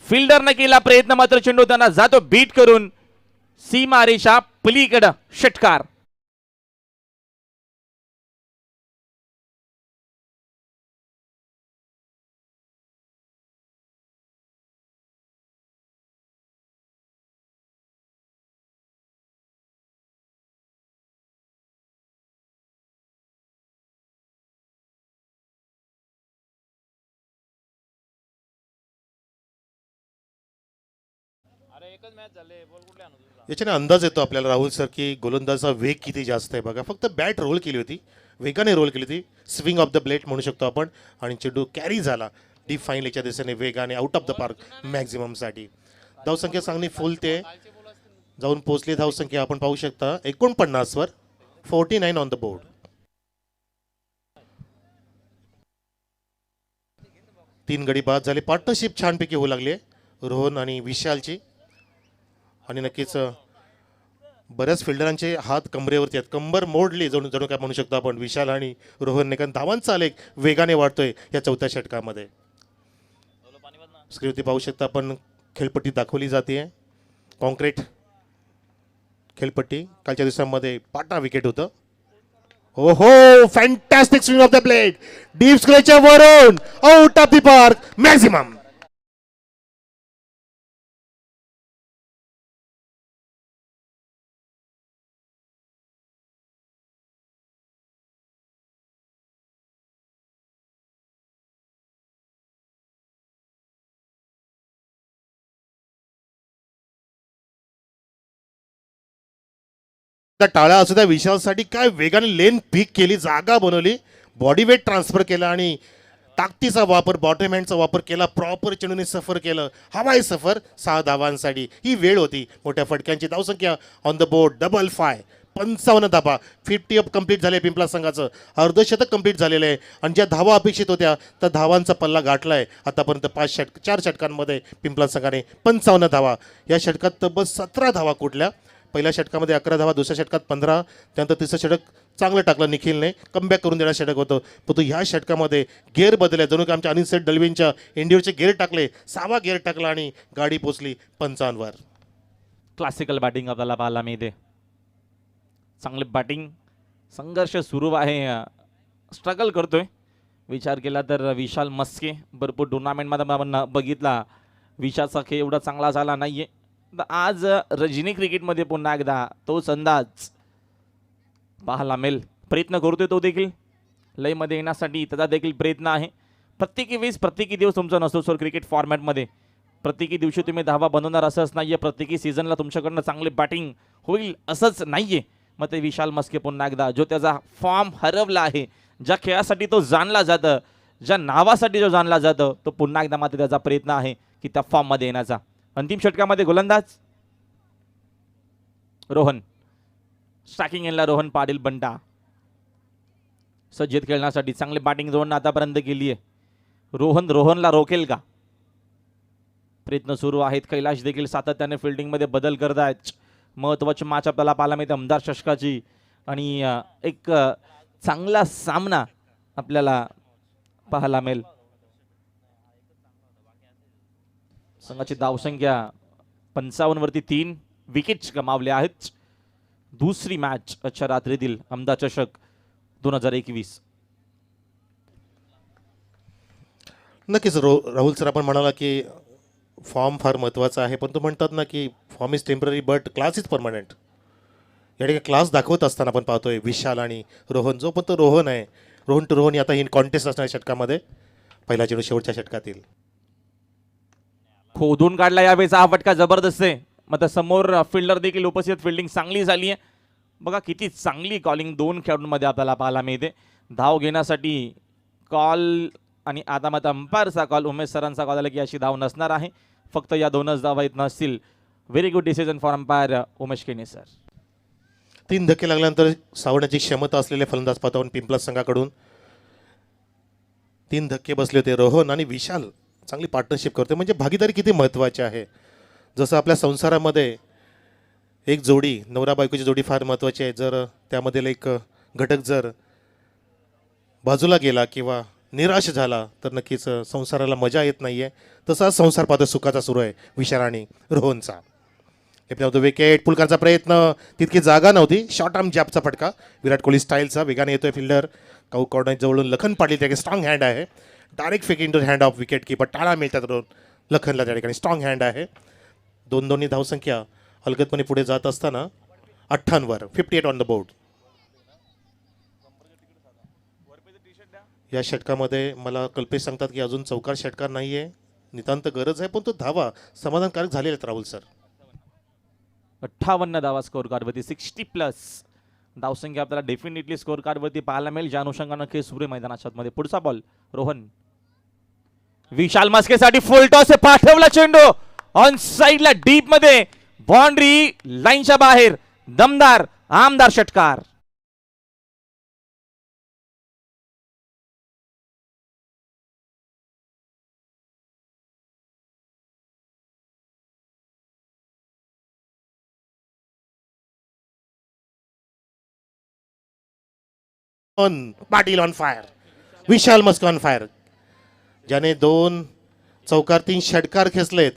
फिल्डरने केला प्रयत्न मात्र चेंडू त्यांना जातो बीट करून सीमा रेषा पलीकडं. षटकार. याच्याने अंदाज येतो आपल्याला राहुल सर की गोलंदाजाचा वेग किती जास्त आहे. बघा फक्त बॅट रोल केली होती, वेगाने रोल केली होती, स्विंग ऑफ द ब्लेड म्हणू शकतो आपण, आणि चेंडू कॅरी झाला डीप फाईन लेगच्या दिशेने वेगाने आउट ऑफ द पार्क मॅक्झिममसाठी. धावसंख्या चांगली फुलते, जाऊन पोहोचली धावसंख्या आपण पाहू शकता 49वर. 49 ऑन द बोर्ड. तीन गडी बाद झाले. पार्टनरशिप छानपैकी होऊ लागली रोहन आणि विशालची, आणि नक्कीच बऱ्याच फिल्डरांचे हात कमरेवरती आहेत, कंबर मोडली जणू जणू काय म्हणू शकतो आपण विशाल आणि रोहनने, कारण धावांचा आलेख वेगाने वाढतोय या चौथ्या षटकामध्ये. स्क्रीनवरती पाहू शकता आपण खेळपट्टी दाखवली जाते. कॉन्क्रीट खेळपट्टी. कालच्या दिवसांमध्ये पाटा विकेट होतं. हो हो, fantastic swing of the blade, deep स्क्वेअरच्या वरून out of the park maximum. त्या टाळ्या असू त्या विशालसाठी, काय वेगाने लेन पिक केली, जागा बनवली, बॉडी वेट ट्रान्सफर केला आणि ताकदीचा वापर, बॉटम हँडचा वापर केला, प्रॉपर चेंडूने सफर केलं, हवाई सफर 6 धावांसाठी. ही वेळ होती मोठ्या फटक्यांची. धावसंख्या ऑन द बोर्ड 55. 55 धावा. 50 अप कंप्लीट झाले पिंपला संघाचं, अर्धशतक कंप्लीट झालेलं आहे आणि ज्या धावा अपेक्षित होत्या त्या धावांचा पल्ला गाठला आहे आतापर्यंत. 4 षटकांमध्ये पिंपला संघाने 55 धावा. या षटकात तब्बल 17 धावा कुठल्या पहिल्या षटकामध्ये 11 धावा, दुसऱ्या षटकात 15, त्यानंतर तिसरं षटक चांगलं टाकलं निखिलने, कमबॅक करून देणारं षटक होतं. पण तो ह्या षटकामध्ये गेअर बदलले, जणू की आमच्या अनिल सेठ दळवींच्या इंडिओचे गेअर टाकले, 6वा गेअर टाकला आणि गाडी पोचली 55 वर. क्लासिकल बॅटिंग आपल्याला पाहायला मिळते. चांगले बॅटिंग, संघर्ष सुरू आहे, स्ट्रगल करतोय. विचार केला तर विशाल मस्के भरपूर टुर्नामेंटमध्ये आपण बघितला, विशालचा खेळ एवढा चांगला झाला नाहीये. तर आज रजनी क्रिकेटमध्ये पुन्हा एकदा तोच अंदाज पाहायला मिळेल. प्रयत्न करतोय तो देखील लयमध्ये येण्यासाठी, त्याचा देखील प्रयत्न आहे. प्रत्येकी वेळेस प्रत्येकी दिवस तुमचा नसतो सर क्रिकेट फॉर्मॅटमध्ये. प्रत्येकी दिवशी तुम्ही धावा बनवणार असंच नाहीये, प्रत्येकी सीझनला तुमच्याकडनं चांगले बॅटिंग होईल असंच नाहीये. मग ते विशाल मस्के पुन्हा एकदा जो त्याचा फॉर्म हरवला आहे, ज्या खेळासाठी तो जाणला जातं, ज्या नावासाठी जो जाणला जातं, तो पुन्हा एकदा मात्र त्याचा प्रयत्न आहे की त्या फॉर्ममध्ये येण्याचा. अंतिम षटकामध्ये गोलंदाज रोहन, स्ट्रायकिंग एंडला रोहन पाटील बंटा सज्जित खेळण्यासाठी. चांगली बॅटिंग जोडणं आतापर्यंत केली आहे. रोहनला रोखेल का? प्रयत्न सुरू आहेत. कैलाश देखील सातत्याने फिल्डिंगमध्ये बदल करत आहेत. महत्त्वाची मॅच आपल्याला पाहायला मिळते आमदार चषकाची आणि एक चांगला सामना आपल्याला पाहायला मिळेल. संघाची धावसंख्या 55 वरती 3 विकेट्स गमावले आहेत. दुसरी मॅच आजच्या रात्रीतील आमदार चषक 2021. नक्कीच राहुल सर, आपण म्हणाला की फॉर्म फार महत्त्वाचा आहे, पण तो म्हणतात ना की form is temporary but class is permanent. या ठिकाणी क्लास दाखवत असताना आपण पाहतोय विशाल आणि रोहन. जो पण तो रोहन आहे, रोहन टू रोहन आता ही कॉन्टेस्ट असणार षटकामध्ये, पहिला चेंडू शेवटच्या षटकातील. खोदून काढला यावेळेचा हा फटका जबरदस्त आहे. मग त्या समोर फिल्डर देखील उपस्थित, फिल्डिंग चांगली झाली आहे. बघा किती चांगली कॉलिंग दोन खेळाडूंमध्ये आपल्याला पाहायला मिळते. धाव घेण्यासाठी कॉल आणि आता मग अंपायरचा कॉल, उमेश सरांचा कॉल आला की अशी धाव नसणार आहे, फक्त या दोनच धावा येत नसतील. Very good decision for umpire Umesh केने सर. 3 धक्के लागल्यानंतर सावरण्याची क्षमता असलेले फलंदाज पाहतो आपण पिंपलाज संघाकडून. 3 धक्के बसले होते. रोहन आणि विशाल चांगली पार्टनरशिप करते, म्हणजे भागीदारी किती महत्त्वाची आहे. जसं आपल्या संसारामध्ये एक जोडी, नवरा बायकोची जोडी फार महत्त्वाची आहे. जर त्यामधील एक घटक जर बाजूला गेला किंवा निराश झाला तर नक्कीच संसाराला मजा येत नाही आहे. तसा संसार पाहतो सुखाचा सुरू आहे विशाल आणि रोहनचा. नव्हतं विकेट, पुलकारचा प्रयत्न, तितकी जागा नव्हती. शॉर्ट आर्म जॅपचा फटका, विराट कोहली स्टाईलचा. वेगाने येतोय फिल्डर, काऊ कॉर्नर जवळून लखन पाटील, त्याचे स्ट्रॉंग हँड आहे. Direct fake into hand of wicket keeper, टाळा मिळतात लखनला त्या ठिकाणी. स्ट्रॉंग हँड आहे. 2-2 धावसंख्या अलगदपणे पुढे जात असताना 58 58 ऑन द बोर्ड. या षटकामध्ये मला कल्पेश सांगतात की अजून चौकार षटकार नाही आहे, नितांत गरज आहे, पण तो धावा समाधानकारक झालेला आहेत राहुल सर. 58 धावा स्कोर कार्डवरती, 60+ धावसंख्या आपल्याला डेफिनेटली स्कोर कार्डवरती पाहायला मिळेल, ज्या अनुषंगानं खेळ सुरू मैदानाच्या मध्ये. पुढचा बॉल रोहन, विशाल मस्केसाठी फुल टॉस पाठवला चेंडू ऑन साइडला डीप मध्ये, बाउंड्री लाईनच्या बाहेर. दमदार आमदार षटकार. Patil on fire, Vishal Maske on fire, ज्याने 2 चौकार 3 षटकार खेचलेत.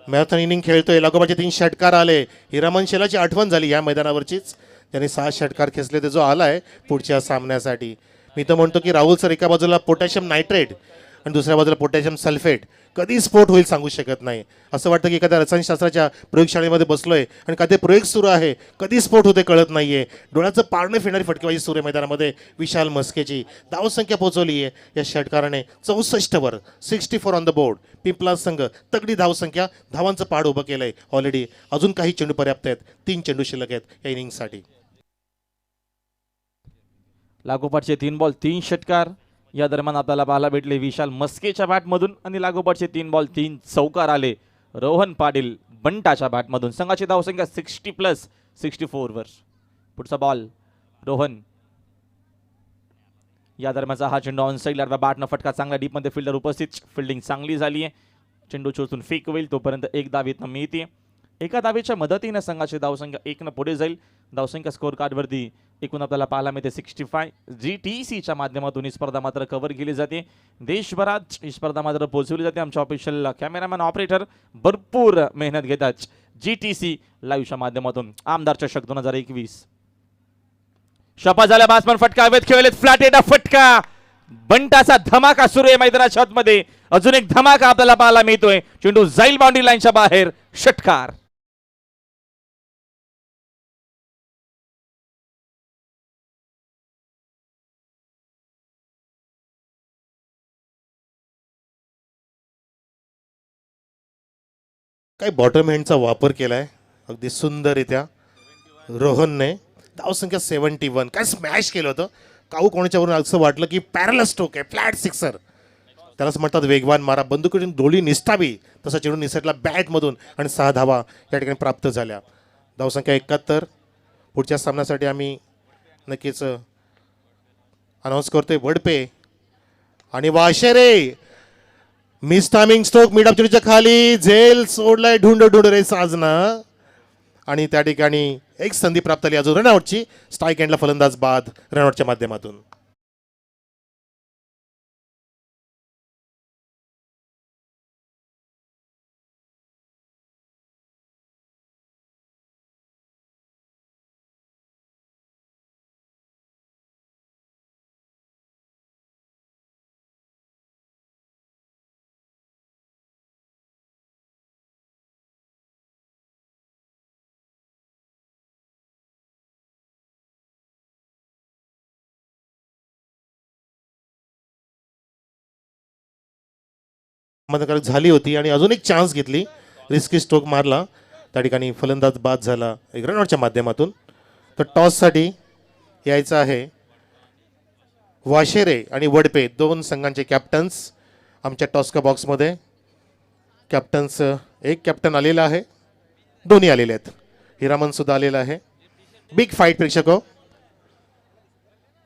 मॅरेथॉन इनिंग खेळतोय, लागोपाठचे 3 षटकार आले. हिरामन शेलाची आठवण झाली या मैदानावरचीच. त्याने 6 षटकार खेचले, ते जो आलाय पुढच्या सामन्यासाठी. मी तर म्हणतो की राहुल सर, एका बाजूला पोटॅशियम नायट्रेट आणि दुसऱ्या बाजूला पोटॅशियम सल्फेट, कधी स्फोट होईल सांगू शकत नाही. असं वाटतं की एखाद्या रसायनशास्त्राच्या प्रयोगशाळेमध्ये बसलोय आणि कधी प्रयोग सुरू आहे, कधी स्फोट होते कळत नाहीये. डोळ्याचं पारणं फिरणारी फटकेबाजी सुरू आहे मैदानामध्ये. विशाल मस्केची धावसंख्या पोहोचवली आहे या षटकाराने 64 64 ऑन द बोर्ड. पिंपलाज संघ तगडी धावसंख्या, धावांचं पाड उभं केलंय ऑलरेडी. अजून काही चेंडू पर्याप्त आहेत, 3 चेंडू शिल्लक आहेत या इनिंगसाठी. लागोपाठचे 3 बॉल 3 षटकार या दरम्यान आपल्याला पाहायला भेटले विशाल मस्केच्या बॅटमधून, आणि लागोपाठचे 3 बॉल 3 चौकार आले रोहन पाटील बंटाच्या बॅटमधून. संघाची धावसंख्या 60+ 64 वर. पुढचा बॉल रोहन, या दरम्यानचा हा चेंडू ऑन साइडला बॅटनं फटका, चांगला डीप मध्ये फिल्डर उपस्थित, फिल्डिंग चांगली झाली आहे. चेंडू चोचून फेक होईल तोपर्यंत एक धाव येत मिळते. एका धावेच्या मदतीने संघाची धावसंख्या 1 पुढे जाईल. धावसंख्या स्कोअर कार्डवरती एकूण आपल्याला पाहायला मिळते 65. GTCच्या माध्यमातून ही स्पर्धा मात्र कव्हर केली जाते. देशभरात ही स्पर्धा मात्र पोहोचवली जाते. आमच्या ऑफिशियल कॅमेरामॅन ऑपरेटर भरपूर मेहनत घेतात GTC लाईव्हच्या माध्यमातून. आमदार चषक 2021 शपा झाल्या बासमन फटका हवेत खेळलेत फ्लॅट एटा फटका. बंटाचा धमाका सुरू आहे मैदानाच्या आतमध्ये. अजून एक धमाका आपल्याला पाहायला मिळतोय. चेंडू जाईल बाउंड्री लाईनच्या बाहेर. षटकार. काही बॉटम हँडचा वापर केलाय अगदी सुंदररित्या रोहनने. धावसंख्या 71. काय स्मॅश केलं होतं. काऊ कोणाच्यावरून असं वाटलं की पॅरल स्ट्रोक आहे, फ्लॅट सिक्सर. त्यालाच म्हणतात वेगवान मारा. बंदुकीतून डोळी निसटावी तसा चेंडू निसटला बॅटमधून आणि 6 धावा या ठिकाणी प्राप्त झाल्या. धावसंख्या 71. पुढच्या सामन्यासाठी आम्ही नक्कीच अनाऊन्स करतोय वडपे आणि Washere. Miss timing stroke mid off खाली झेल सोडलाय ढुंड रे साजना आणि त्या ठिकाणी एक संधी प्राप्त झाली अजून रनआउटची. स्ट्राईक एंडला फलंदाज बाद रनआउटच्या माध्यमातून. मदतकारक झाली होती आणि अजून एक चान्स घेतली. रिस्की स्ट्रोक मारला. त्या ठिकाणी फलंदाज बाद झाला एक रनआउटच्या माध्यमातून. तर टॉससाठी यायचं आहे वाशेरे आणि वडपे दोन संघांचे कॅप्टन्स आमच्या टॉसका बॉक्समध्ये. कॅप्टन्स एक कॅप्टन आलेला आहे, दोन्ही आलेले आहेत. हिरामन सुद्धा आलेला आहे. बिग फाईट प्रेक्षको.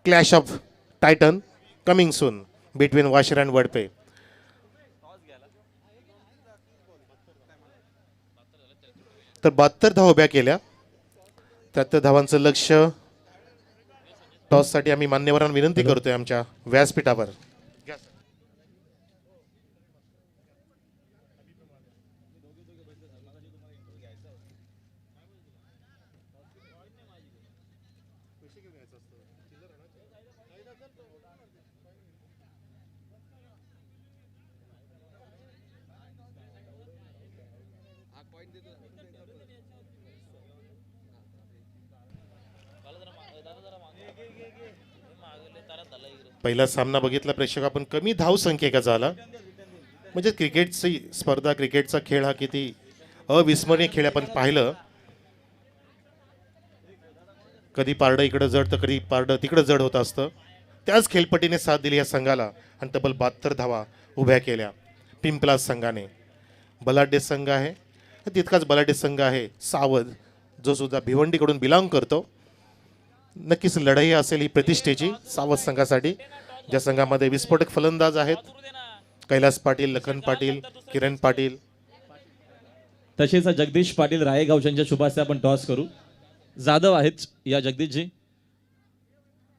Clash of titan coming soon between Washere and Wadpe. तर 72 धावा उभ्या केल्या. 73 धावांचं लक्ष. टॉससाठी आम्ही मान्यवरांना विनंती करतोय आमच्या व्यासपीठावर. पहिला सामना बघितला प्रेक्षक आपण, कमी धाव संख्येचा झाला. म्हणजे क्रिकेटची स्पर्धा, क्रिकेटचा खेळ हा किती अविस्मरणीय खेळ आपण पाहिलं. कधी पारडं इकडं जड तर कधी पारडं तिकडं जड होत असतं. त्याच खेळपट्टीने साथ दिली या संघाला आणि तब्बल 72 धावा उभ्या केल्या पिंपलाज संघाने. बलाढ्य संघ आहे, तितकाच बलाढ्य संघ आहे सावध, जो सुद्धा भिवंडीकडून बिलॉंग करतो. नक्कीच लढाई असेल ही प्रतिष्ठेची सावध संघासाठी, ज्या संघामध्ये विस्फोटक फलंदाज आहेत कैलास पाटील, लखन पाटील, किरण पाटील. तसेच जगदीश पाटील रायगावच्या शुभास्ते आपण टॉस करू. जाधव आहेत या जगदीशजी.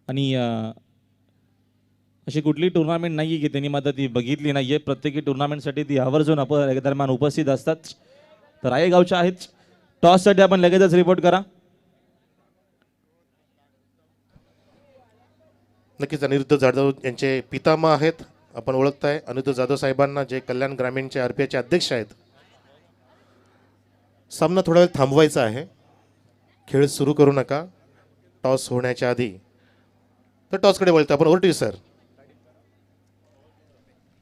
आणि अशी कुठली टुर्नामेंट नाही की त्यांनी मात्र ती बघितली नाहीये. प्रत्येकी टुर्नामेंटसाठी ती आवर्जून दरम्यान उपस्थित असतात. तर रायगावच्या आहेत. टॉससाठी आपण लगेचच रिपोर्ट करा. नक्कीच अनिरुद्ध जाधव यांचे पितामह आहेत, आपण ओळखताय अनिरुद्ध जाधव साहेबांना, जे कल्याण ग्रामीणचे आरपीआयचे अध्यक्ष आहेत. सामना थोडा वेळ थांबवायचा आहे, खेळ सुरू करू नका टॉस होण्याच्या आधी. तर टॉसकडे वळतो आपण. Over to you sir.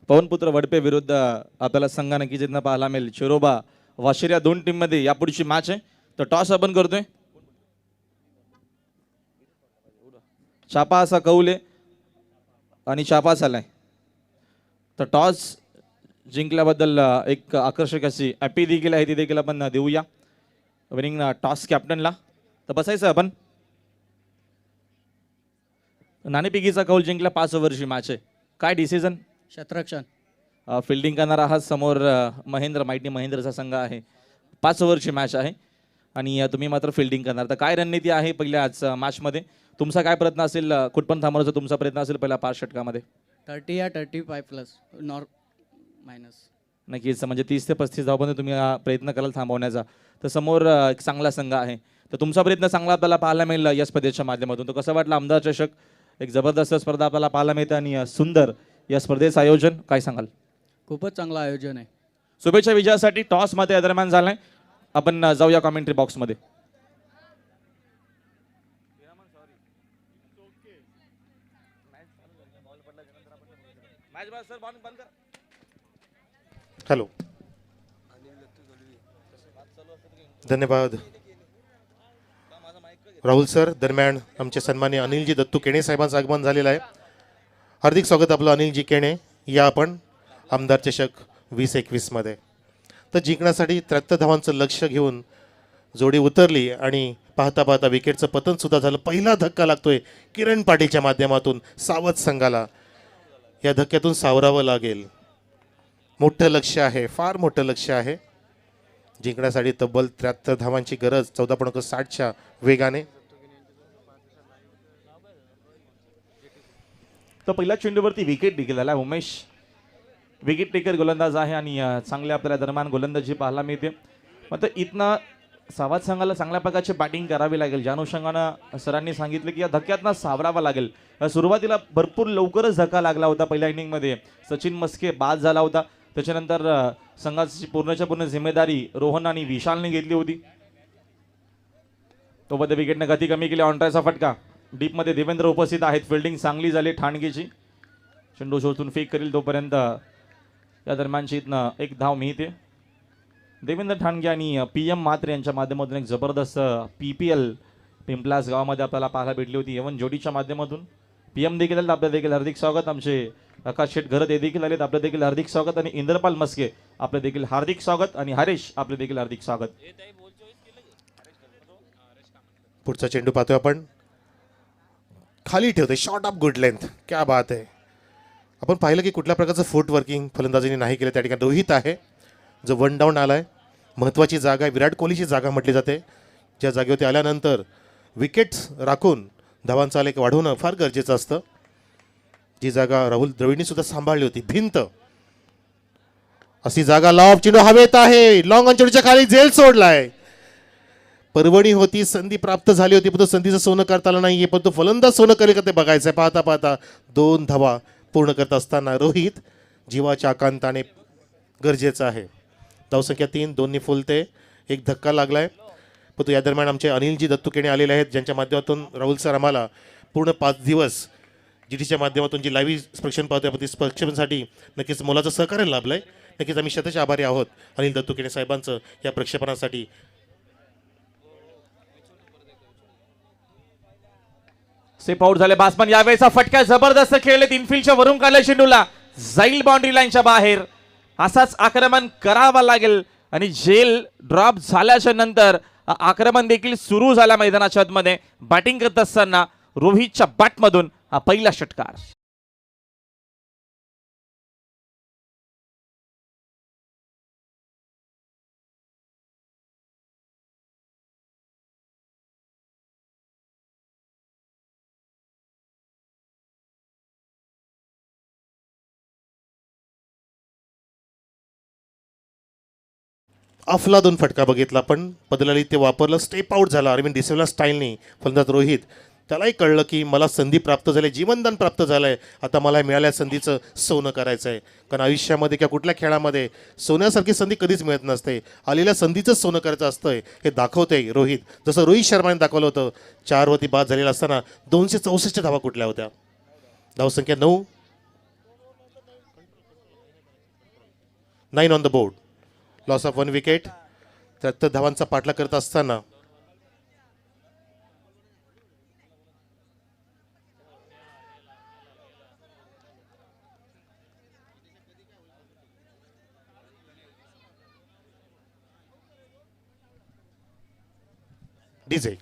Pavanputra Wadpe विरुद्ध आपल्याला संघ नक्की जिथनं पाहायला मिळेल. शिरोबा वाशिर या दोन टीम मध्ये यापुढची मॅच आहे. तर टॉस आपण करतोय. छापा असा कौले आणि छापा झालाय. तर टॉस जिंकल्याबद्दल एक आकर्षक अशी हॅपी देखील आहे, ती देखील आपण देऊया विनिंग टॉस कॅप्टनला. तर बसायचं आपण. नाणेपिकीचा कौल जिंकला. 5 ओव्हरची मॅच आहे. काय डिसिजन? शतरक्षण. फिल्डिंग करणार आहात. समोर महेंद्र, माइटी महेंद्रचा संघ आहे. 5 ओव्हरची मॅच आहे आणि तुम्ही मात्र फिल्डिंग करणार. तर काय रणनीती आहे पहिल्या आज मॅचमध्ये? तुमचा काय प्रयत्न असेल, कुठपर्यंत थांबवण्याचा तुमचा प्रयत्न असेल पहिल्या 5 षटकामध्ये? 30 या 35 प्लस नॉर मायनस. नक्कीच, म्हणजे 30 ते 35 धावांपर्यंत तुम्ही प्रयत्न कराल थांबवण्याचा. तर समोर एक चांगला संघ आहे, तर तुमचा प्रयत्न चांगला आपल्याला पाहायला मिळेल या स्पर्धेच्या माध्यमातून. तर कसं वाटलं आमदार चषक? एक जबरदस्त स्पर्धा आपल्याला पाहायला मिळते आणि सुंदर या स्पर्धेचं आयोजन, काय सांगाल? खूपच चांगलं आयोजन आहे. शुभेच्छा विजयासाठी. टॉस मध्ये दरम्यान झालाय, आपण जाऊया कॉमेंट्री बॉक्समध्ये. हॅलो, धन्यवाद राहुल सर. दरम्यान आमचे सन्मान्य अनिलजी दत्तू केणे साहेबांचं आगमन झालेलं आहे. हार्दिक स्वागत आपलं अनिलजी केणे. या आपण आमदार चषक 2021 मध्ये. तर जिंकण्यासाठी 73 धावांचं लक्ष घेऊन जोडी उतरली आणि पाहता पाहता विकेटचं पतन सुद्धा झालं. पहिला धक्का लागतोय किरण पाटीलच्या माध्यमातून सावध संघाला. या धक्क्यातून सावरावं लागेल. मोठं लक्ष आहे, फार मोठं लक्ष आहे. जिंकण्यासाठी तब्बल 73 धावांची गरज 14.60च्या वेगाने. तर पहिल्या चेंडूवरती विकेट देखील आला. उमेश विकेट टेकर गोलंदाज आहे आणि चांगल्या आपल्याला दरम्यान गोलंदाजी पाहायला मिळते. मात्र इथनं सावध संघाला चांगल्या प्रकारची बॅटिंग करावी लागेल. ज्या अनुषंगानं सरांनी सांगितलं की या धक्क्यातनं सावरावं लागेल. सुरुवातीला भरपूर लवकरच धक्का लागला होता. पहिल्या इनिंगमध्ये सचिन मस्के बाद झाला होता. त्याच्यानंतर संघाची पूर्णच्या पूर्ण जिम्मेदारी रोहन आणि विशालने घेतली होती. तोपर्यंत विकेटने गती कमी केली. ऑनट्रायचा फटका. डीपमध्ये देवेंद्र उपस्थित आहेत. फिल्डिंग चांगली झाली ठाणगीची. चेंडू शोधून फेक करील तोपर्यंत या दरम्यानची इथनं एक धाव मिळते. देवेंद्र ठाणगे आणि PM म्हात्रे यांच्या माध्यमातून एक जबरदस्त PPL पिंपलास गावामध्ये आपल्याला पाहायला भेटली होती. एवन जोडीच्या माध्यमातून PM देखील आले, आपलं देखील हार्दिक स्वागत. आमचे आकाश शेठ घरत हे देखील आलेत, आपलं देखील हार्दिक स्वागत. आणि इंद्रपाल मस्के आपलं देखील हार्दिक स्वागत. आणि हरेश आपले देखील हार्दिक स्वागत. पुढचा चेंडू पाहतोय आपण. खाली ठेवतोय, शॉर्ट ऑफ गुड लेंथ. क्या बात आहे. आपण पाहिलं की कुठल्या प्रकारचं फूट वर्किंग फलंदाजीने नाही केलं. त्या ठिकाणी रोहित आहे जो वन डाऊन आलाय. महत्त्वाची जागा आहे, विराट कोहलीची जागा म्हटली जाते. ज्या जागेवरती आल्यानंतर विकेट्स राखून धावांचा आलेख वाढवणं फार गरजेचं असतं. जी जागा राहुल द्रविडनी सुद्धा सांभाळली होती. भिंत अशी जागा. लॉब चेंडू हवेत आहे. लॉंग ऑन चेंडूच्या खाली झेल सोडलाय. परवणी होती, संधी प्राप्त झाली होती, पण संधीचं सोनं करता आलं नाहीये. पण तो फलंदाज सोनं करेल का ते बघायचंय. पाहता पाहता 2 धावा पूर्ण करत असताना रोहित जीवाच्या आकांताने गरजेचं आहे. धावसंख्या 3, 2 फुलते. एक धक्का लागलाय. पण तो या दरम्यान आमचे अनिलजी दत्तू केणे आलेले आहेत, ज्यांच्या माध्यमातून राहुल सर आम्हाला पूर्ण 5 दिवस GTच्या माध्यमातून जी लाईव्ह स्पर्शन पाहतोय आपण, ती प्रक्षेपणासाठी नक्कीच मोलाचं सहकार्य लाभलंय. नक्कीच आम्ही शतश आभारी आहोत अनिल दत्तू केणे साहेबांचं या प्रक्षेपणासाठी. सेप आउट झाले बासमन. यावेळेचा फटका जबरदस्त खेळले. इनफिल्डच्या वरून काढल्या चेंडूला जाईल बाउंड्री लाईनच्या बाहेर. असाच आक्रमण करावा लागेल. आणि जेल ड्रॉप झाल्याच्या नंतर आक्रमण देखील सुरू झाला मैदानाच्या आतमध्ये. बॅटिंग करत असताना रोहितच्या बॅटमधून हा पहिला षटकार. अफलातून फटका बघितला, पण बदलाली ते वापरलं. स्टेप आउट झाला अरविंद डिसेवला स्टाईलनी. फलंदाज रोहित त्यालाही कळलं की मला संधी प्राप्त झाली, जीवनदान प्राप्त झालं आहे. आता मला मिळाल्या संधीचं सोनं करायचं आहे. कारण आयुष्यामध्ये किंवा कुठल्या खेळामध्ये सोन्यासारखी संधी कधीच मिळत नसते. आलेल्या संधीचंच सोनं करायचं असतं हे दाखवतंय रोहित. जसं रोहित शर्माने दाखवलं होतं. 4 वरती बाद झालेला असताना 264 धावा कुठल्या होत्या. धावसंख्या 9 on the board. Loss of 1 wicket. 73 धावांचा पाठला करत असताना डीजे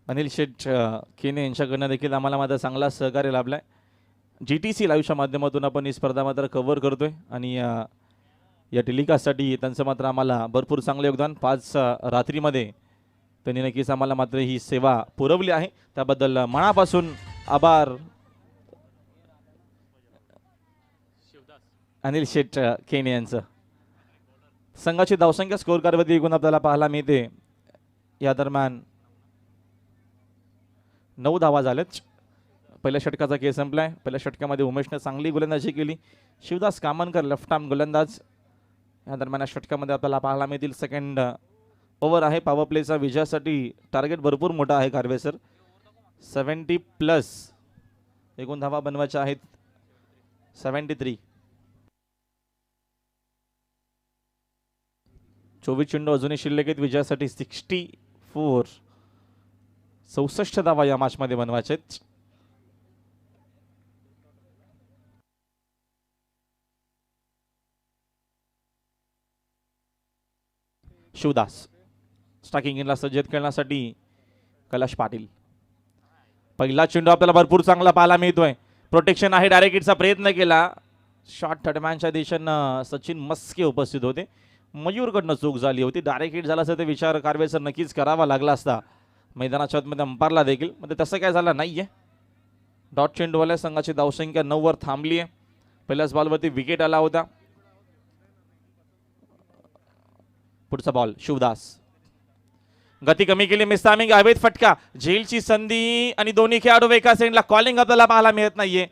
अनिल शेठ केने यांच्याकडनं देखील आम्हाला मात्र चांगला सहकार्य लाभलाय. GTC लाईव्हच्या माध्यमातून आपण ही स्पर्धा मात्र कव्हर करतोय आणि या टेलिकास्टसाठी त्यांचं मात्र आम्हाला भरपूर चांगलं योगदान. 5 रात्रीमध्ये त्यांनी नक्कीच आम्हाला मात्र ही सेवा पुरवली आहे, त्याबद्दल मनापासून आभार अनिल शेठ केने यांचं. संघाची धावसंख्या स्कोर कार्डवरती एकूण आपल्याला पाहायला मिळते. या दरम्यान 9 धावा झाल्यात. पहिल्या षटकाचा खेळ संपलाय. पहिल्या षटकामध्ये उमेशने चांगली गोलंदाजी केली. शिवदास कामनकर लेफ्ट आर्म गोलंदाज या दरम्यान षटकामध्ये आपल्याला पाहायला मिळतील. सेकंड ओव्हर आहे पॉवर प्लेचा. विजयासाठी टार्गेट भरपूर मोठा आहे कारवेसर. 70+ एकूण धावा बनवायच्या आहेत. 73. 24 चेंडू अजूनही शिल्लक आहेत विजयासाठी. 64. 64 धावा या मॅचमध्ये बनवायचे आहेत. शिवदास स्टार्टिंग इनला सज्जत खेळण्यासाठी कैलाश पाटील. पहिला चेंडू आपल्याला भरपूर चांगला पाहायला मिळतोय. प्रोटेक्शन आहे. डायरेक्ट हिटचा प्रयत्न केला. शॉट थर्डमॅनच्या दिशेनं सचिन मस्के उपस्थित होते. मयूरकडनं चूक झाली होती. डायरेक्ट हिट झाला असता ते विचार कारवेसर नक्कीच करावा लागला असता मैदानाच्या आतमध्ये अंपायरला देखील. म्हणजे तसं काय झालं नाहीये. डॉट चेंडूवाल्या संघाची धावसंख्या 9 वर थांबली आहे. पहिल्याच बॉलवरती विकेट आला होता. पुढचा बॉल शिवदास. गती कमी केली. मिस्तामिंग हवेत फटका. झेलची संधी आणि दोन्ही खेळाडू एका सेंडला. कॉलिंग आपल्याला पाहायला मिळत नाहीये.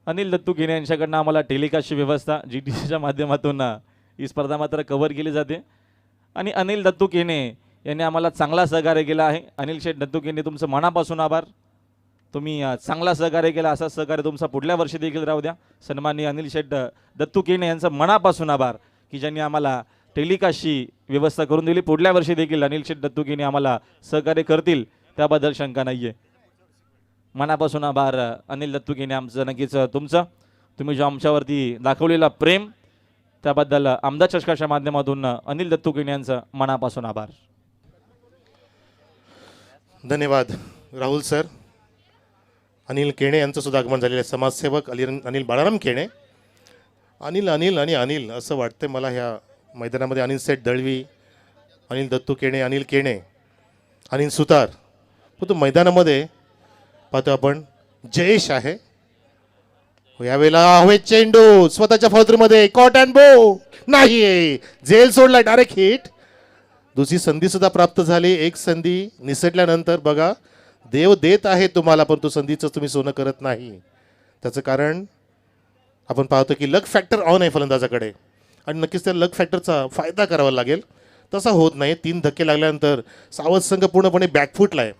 अनिल दत्तू केने यांच्याकडनं आम्हाला टेलिकास्टची व्यवस्था GTCच्या माध्यमातून ही स्पर्धा मात्र कव्हर केली जाते आणि अनिल दत्तू केने यांनी आम्हाला चांगला सहकार्य केला आहे. अनिल शेठ दत्तू केने तुमचं मनापासून आभार. तुम्ही चांगला सहकार्य केला. असं सहकार्य तुमचा पुढल्या वर्षी देखील राहू द्या. सन्माननीय अनिल शेठ दत्तू केने यांचं मनापासून आभार की ज्यांनी आम्हाला टेलिकास्टची व्यवस्था करून दिली. पुढल्या वर्षी देखील अनिल शेठ दत्तू केने आम्हाला सहकार्य करतील त्याबद्दल शंका नाहीये. मनापासून आभार अनिल दत्तू केने आमचं नक्कीच तुमचं. तुम्ही जो आमच्यावरती दाखवलेला प्रेम त्याबद्दल आमदार चषकाच्या माध्यमातून अनिल दत्तू केने यांचं मनापासून आभार. धन्यवाद राहुल सर. अनिल केणे यांचं सुद्धा आगमन झालेलं आहे. समाजसेवक अनिल बाळाराम केणे. अनिल अनिल आणि अनिल असं वाटतं मला ह्या मैदानामध्ये. अनिल सेठ दळवी, अनिल दत्तू केणे, अनिल केणे, अनिल सुतार. परंतु मैदानामध्ये पाहतो आपण जयेश आहे. यावेळेला हवेत चेंडू स्वतःच्या फौजमध्ये. कॉट अँड बो नाही. झेल सोडला. Direct hit. दुसरी संधी सुद्धा प्राप्त झाली. एक संधी निसटल्यानंतर बघा देव देत आहे तुम्हाला, परंतु संधीचं तुम्ही सोनं करत नाही. त्याचं कारण आपण पाहतो की लक फॅक्टर ऑन आहे फलंदाजाकडे आणि नक्कीच त्या लक फॅक्टरचा फायदा करावा लागेल. तसा होत नाही. 3 धक्के लागल्यानंतर सावध संघ पूर्णपणे बॅकफूटला आहे.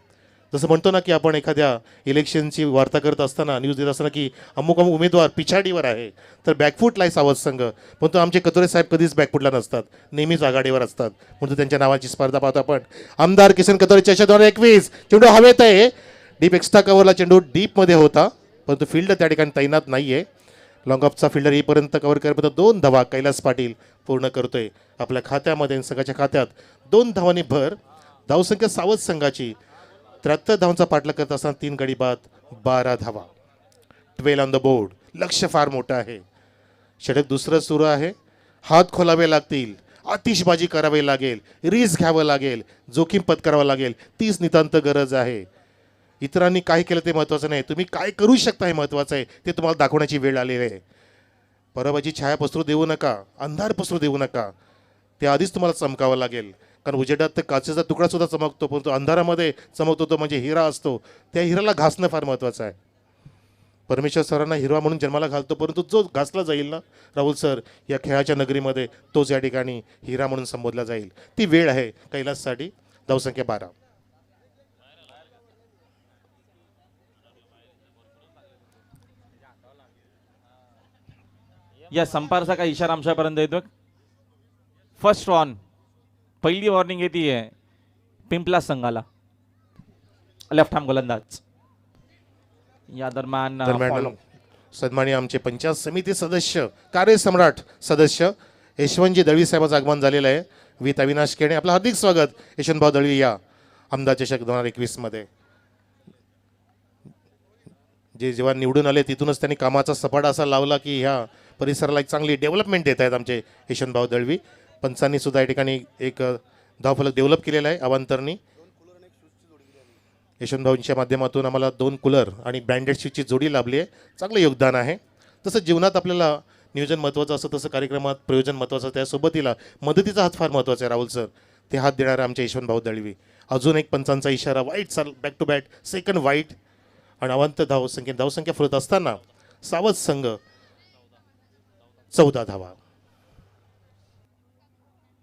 जसं म्हणतो ना की आपण एखाद्या इलेक्शनची वार्ता करत असताना न्यूज देत असताना की अमुक अमुक उमेदवार पिछाडीवर आहे, तर बॅकफूटला आहे सावध संघ. परंतु आमचे कतोरे साहेब कधीच बॅकफूटला नसतात, नेहमीच आघाडीवर असतात. म्हणून त्यांच्या नावाची स्पर्धा पाहतो आपण. आमदार किसन कतोरे 421. चेंडू हवेत आहे. डीप एक्स्ट्रा कव्हरला चेंडू डीपमध्ये होता, परंतु फील्ड त्या ठिकाणी तैनात नाही आहे. लॉंग ऑफचा फिल्डर येईपर्यंत कव्हर करेपर्यंत 2 धावा कैलास पाटील पूर्ण करतोय. आपल्या खात्यामध्ये संघाच्या खात्यात 2 धावांनी भर. धावसंख्या सावध संघाची 73 धावांचा पाठलाग करत असताना 3 गडी बाद 12 धावा. 12 ऑन द बोर्ड. लक्ष फार मोठं आहे. षटक दुसरं सुरू आहे. हात खोलावे लागतील, आतिषबाजी करावी लागेल, रिस्क घ्यावं लागेल, जोखीम पत्करावं लागेल. तीच नितांत गरज आहे. इतरांनी काय केलं ते महत्त्वाचं नाही, तुम्ही काय करू शकता हे महत्त्वाचं आहे. ते तुम्हाला दाखवण्याची वेळ आलेली आहे. पराभवाची छाया पसरू देऊ नका, अंधार पसरू देऊ नका. ते आधीच तुम्हाला चमकावं लागेल. कारण उजेडात तर काचेचा तुकडा सुद्धा चमकतो, परंतु अंधारामध्ये चमकतो तो म्हणजे हिरा असतो. त्या हिराला घासणं फार महत्त्वाचं आहे. परमेश्वर सरांना हिरवा म्हणून जन्माला घालतो, परंतु जो घासला जाईल ना राहुल सर या खेळाच्या नगरीमध्ये, तोच या ठिकाणी हिरा म्हणून संबोधला जाईल. ती वेळ आहे कैलाससाठी. धावसंख्या 12. या संपारचा काही इशारा आमच्यापर्यंत येतो. फर्स्ट ऑन पहिली वॉर्निंग येते पिंपला संघाला. लेफ्ट हँड गोलंदाज. या दरम्यान दरम्यान follow. सन्माननीय आमचे पंचायत समिती सदस्य कार्यसम्राट सदस्य यशवंतजी दळवी साहेबांचं आगमन झालेलं आहे. विथ अविनाश केणे आपलं हार्दिक स्वागत यशवंतभाऊ दळवी या आमदार चषक 2021 मध्ये. जे जेव्हा निवडून आले तिथूनच त्यांनी कामाचा सपाटा असा लावला की ह्या परिसराला एक चांगली डेव्हलपमेंट देत आहेत आमचे यशवंतभाऊ दळवी. पंचांनी सुद्धा या ठिकाणी एक धावफलक डेव्हलप केलेला आहे अवांतरनी. यशवंतभाऊंच्या माध्यमातून आम्हाला 2 कूलर आणि ब्रँडेड शीटची जोडी लाभली आहे. चांगलं योगदान आहे. तसं जीवनात आपल्याला नियोजन महत्त्वाचं असतं तसं कार्यक्रमात प्रयोजन महत्त्वाचं असतं. त्यासोबतीला मदतीचा हात फार महत्त्वाचा आहे राहुल सर. ते हात देणारे आमचे यशवंतभाऊ दळवी. अजून एक पंचांचा इशारा वाईट चाल बॅक टू बॅट सेकंड वाईट आणि अवांत धावसंख्या फुलत असताना सावध संघ 14 धावा.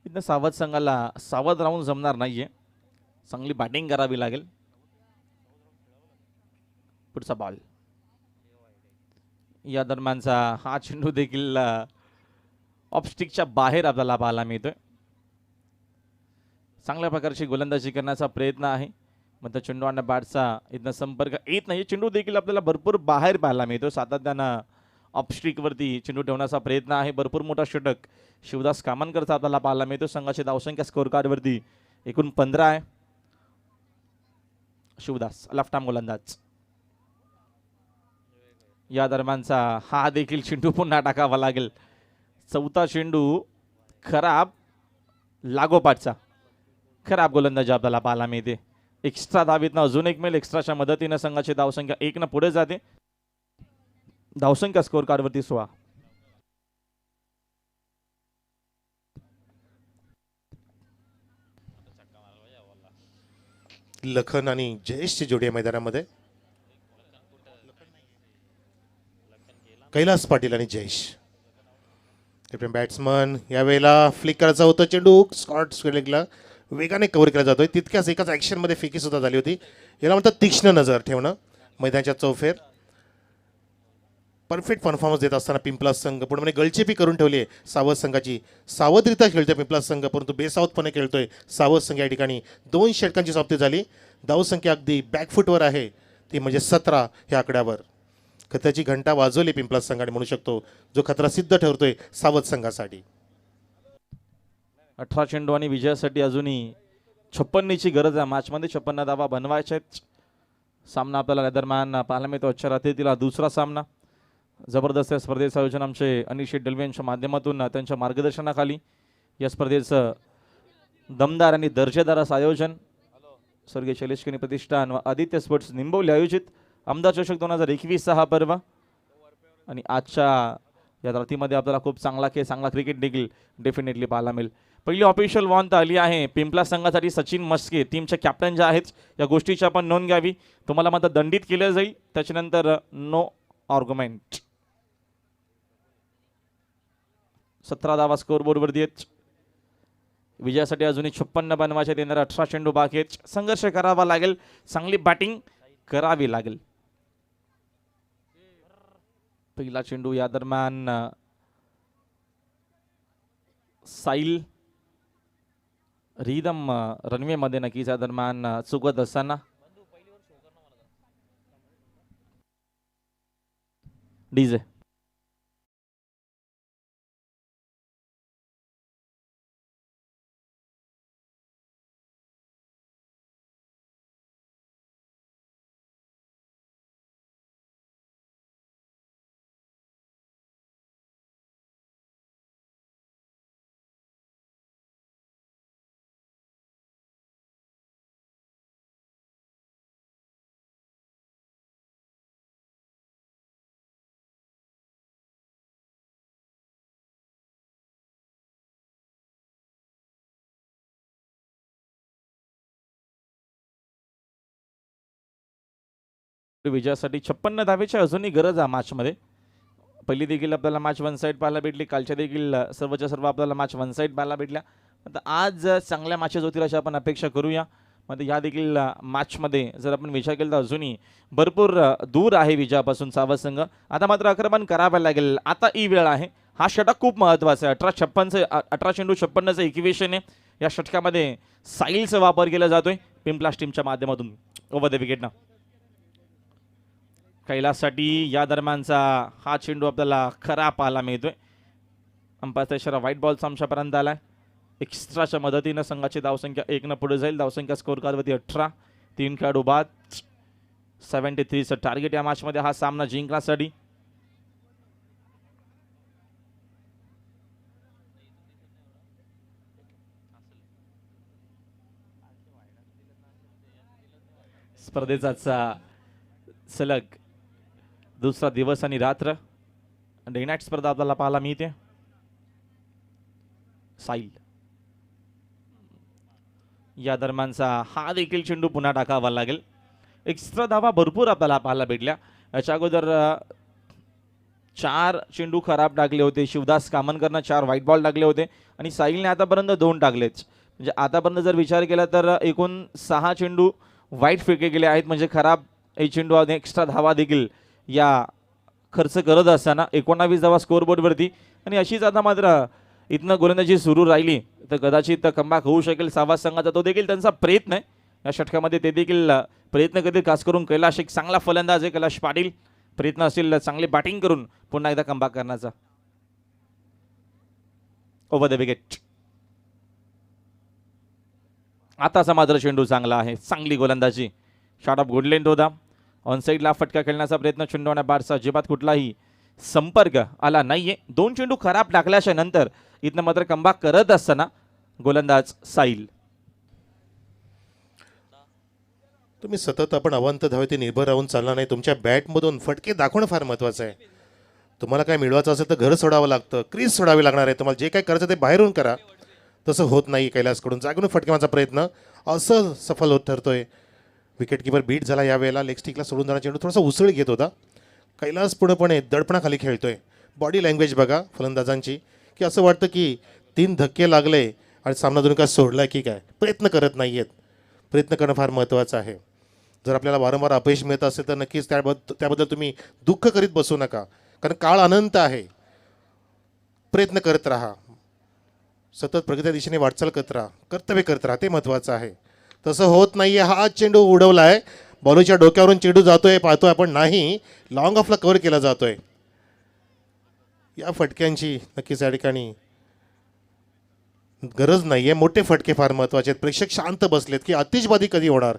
इथं सावध संघाला सावध राहून जमणार नाहीये. चांगली बॅटिंग करावी लागेल. पुढचा बॉल. या दरम्यानचा हा चेंडू देखील ऑफस्टिकच्या बाहेर आपल्याला पाहायला मिळतोय. चांगल्या प्रकारची गोलंदाजी करण्याचा प्रयत्न आहे. मग त्या चेंडू आणि बॅटचा इथं संपर्क येत नाही. चेंडू देखील आपल्याला भरपूर बाहेर पाहायला मिळतो. सातत्यानं ऑफस्टिकवरती चेंडू ठेवण्याचा प्रयत्न आहे. भरपूर मोठा षटक शिवदास कामनकरचा आपल्याला पाहायला मिळतो. संघाची धावसंख्या स्कोर कार्डवरती एकूण 15 आहे. शिवदास लेफ्ट आर्म गोलंदाज. या दरम्यानचा हा देखील चेंडू पुन्हा टाकावा लागेल. चौथा चेंडू खराब लागोपाठचा खराब गोलंदाजी आपल्याला पाहायला मिळते. एक्स्ट्रा धावीतनं अजून एक मेल. एक्स्ट्राच्या मदतीनं संघाची धावसंख्या 1 न पुढे जाते. धावसंख्या स्कोर कार्डवरती 16. लखन आणि जयेशची जोडी आहे मैदानामध्ये. कैलास पाटील आणि जयेश बॅट्समन. यावेळेला फ्लिक करायचा होता चेंडू स्कॉट स्वेलिंगला वेगाने कव्हर केला जातोय. तितक्याच एकाच ॲक्शनमध्ये फेकी सुद्धा झाली होती. याला म्हणतात तीक्ष्ण नजर ठेवणं. मैदानाच्या चौफेर परफेक्ट परफॉर्मन्स देत असताना पिंपलास संघ पूर्णपणे गळचेपी करून ठेवली आहे सावध संघाची. सावधरित्या खेळतोय पिंपलास संघ परंतु बेसावधपणे खेळतोय सावध संघ. या ठिकाणी 2 षटकांची समाप्ती झाली. धावसंख्या अगदी बॅकफुटवर आहे ती म्हणजे 17 ह्या आकड्यावर. खतऱ्याची घंटा वाजवली पिंपलास संघाने म्हणू शकतो जो खतरा सिद्ध ठरतोय सावध संघासाठी. 18 चेंडू आणि विजयासाठी अजूनही 56ची गरज आहे. मॅचमध्ये 56 धावा बनवायचे आहेत. सामना आपल्याला दरम्यान पाहायला मिळतो. आजच्या रात्री तिला दुसरा सामना. जबरदस्त स्पर्धेचं आयोजन आमचे अनिश डलवे यांच्या माध्यमातून त्यांच्या मार्गदर्शनाखाली या स्पर्धेचं दमदार आणि दर्जेदार असं आयोजन स्वर्गीय शैलेश केनी प्रतिष्ठान व आदित्य स्पोर्ट्स निंबवली आयोजित आमदार चषक 2021 हा पर्व. आणि आजच्या या रात्रीमध्ये आपल्याला खूप चांगला क्रिकेट देखील डेफिनेटली पाहायला मिळेल. पहिली ऑफिशियल वॉन तर आली आहे पिंपला संघासाठी. सचिन मस्के टीमचे कॅप्टन जे आहेत या गोष्टीची आपण नोंद घ्यावी. तुम्हाला मात्र दंडित केलं जाईल. त्याच्यानंतर नो आर्ग्युमेंट. 17 धावा स्कोर बोर्डवरती आहेत. विजयासाठी अजूनही 56 बनवायचे. येणारे 18 चेंडू बाकी आहेत. संघर्ष करावा लागेल. चांगली बॅटिंग करावी लागेल. पहिला चेंडू या दरम्यान साईल रिदम रनवे मध्ये नक्कीच या दरम्यान चुकत असताना डीजे. विजयासाठी 56 धावेची अजूनही गरज आहे मॅचमध्ये. पहिली देखील आपल्याला मॅच वन साईड पाहायला भेटली. कालच्या देखील सर्वच्या सर्व आपल्याला मॅच वन साईड पाहायला भेटल्या. आता आज चांगल्या मॅचेस होतील अशी आपण अपेक्षा करूया. मध्ये ह्या देखील मॅचमध्ये जर आपण विचार केला तर अजूनही भरपूर दूर आहे विजयापासून सावध संघ. आता मात्र आक्रमण करावे लागेल. आता ही वेळ आहे. हा षटक खूप महत्त्वाचा आहे. 18 चेंडू 56चं इक्वेशन आहे. या षटकामध्ये साईलचा वापर केला जातोय पिंपलास टीमच्या माध्यमातून. ओव्हर द विकेट ना. कैलाससाठी या दरम्यानचा हा चेंडू आपल्याला खरा पाहायला मिळतोय. अंपायरचा इशारा व्हाईट बॉलचा आमच्यापर्यंत आलाय. एक्स्ट्राच्या मदतीनं संघाची धावसंख्या 1 पुढे जाईल. धावसंख्या स्कोर कार्डवरती 18. 3 खेळाडू बाद. 73चं टार्गेट या मॅचमध्ये हा सामना जिंकण्यासाठी. स्पर्धेचा सलग दुसरा दिवस आणि रात्र डे नाईट स्पर्धा आपल्याला पाहायला मिळते. साईल या दरम्यानचा हा देखील चेंडू पुन्हा टाकावा लागेल. एक्स्ट्रा धावा भरपूर आपल्याला पाहायला भेटल्या. याच्या अगोदर 4 चेंडू खराब टाकले होते. शिवदास कामनकरनं 4 व्हाईट बॉल टाकले होते आणि साईलने आतापर्यंत 2 टाकलेच. म्हणजे आतापर्यंत जर विचार केला तर एकूण 6 चेंडू वाईट फेके गेले आहेत. म्हणजे खराब चेंडू आणि एक्स्ट्रा धावा देखील या खर्च करत असताना 19 धावा स्कोअरबोर्डवरती. आणि अशीच आता मात्र इथनं गोलंदाजी सुरू राहिली तर कदाचित कमबॅक होऊ शकेल सावध संघाचा. तो देखील त्यांचा प्रयत्न आहे या षटकामध्ये. ते देखील प्रयत्न करतील. खास करून कैलाश एक चांगला फलंदाज आहे. कैलाश पाटील प्रयत्न असेल चांगले बॅटिंग करून पुन्हा एकदा कमबॅक करण्याचा. Over the wicket. आताचा मात्र चेंडू चांगला आहे. चांगली गोलंदाजी. शॉट ऑफ गुड लेंथ होता. ऑनसाईडला फटका खेळण्याचा प्रयत्न. चेंडूने बॅटचा अजिबात कुठलाही संपर्क आला नाहीये. 2 चेंडू खराब टाकल्याच्या नंतर इथनं मात्र कमबॅक करत असताना गोलंदाज साईल. तुम्ही सतत आपण अवांत धावेती निर्भर राहून चालणार नाही. तुमच्या बॅटमधून फटके दाखवणं फार महत्त्वाचं आहे. तुम्हाला काय मिळवायचं असेल तर घर सोडावं लागतं. क्रीज सोडावी लागणार आहे. तुम्हाला जे काय करायचं ते बाहेरून करा. तसं होत नाही. कैलासकडून जागून फटके मारण्याचा प्रयत्न असं सफल होत ठरतोय. विकेटकीपर बीट झाला यावेळेला. लेग स्टिकला सोडून जाणार चेंडू थोडासा उसळ घेत होता. कैलास पूर्णपणे दडपणाखाली खेळतोय. बॉडी लँग्वेज बघा फलंदाजांची की असं वाटतं की 3 धक्के लागले आणि सामना दोन काय सोडला की काय. प्रयत्न करत नाही आहेत. प्रयत्न करणं फार महत्त्वाचं आहे. जर आपल्याला वारंवार अपयश मिळत असेल तर नक्कीच त्याबद्दल तुम्ही दुःख करीत बसू नका. कारण काळ अनंत आहे. प्रयत्न करत राहा. सतत प्रगतीच्या दिशेने वाटचाल करत राहा. कर्तव्य करत राहा. ते महत्त्वाचं आहे. तसं होत नाही आहे. हा चेंडू उडवला आहे. बॉलरच्या डोक्यावरून चेंडू जातोय पाहतोय आपण नाही. लॉंग ऑफला कव्हर केला जातोय. या फटक्यांची नक्कीच या ठिकाणी गरज नाही आहे. मोठे फटके फार महत्त्वाचे आहेत. प्रेक्षक शांत बसलेत की आतिषबाजी कधी होणार.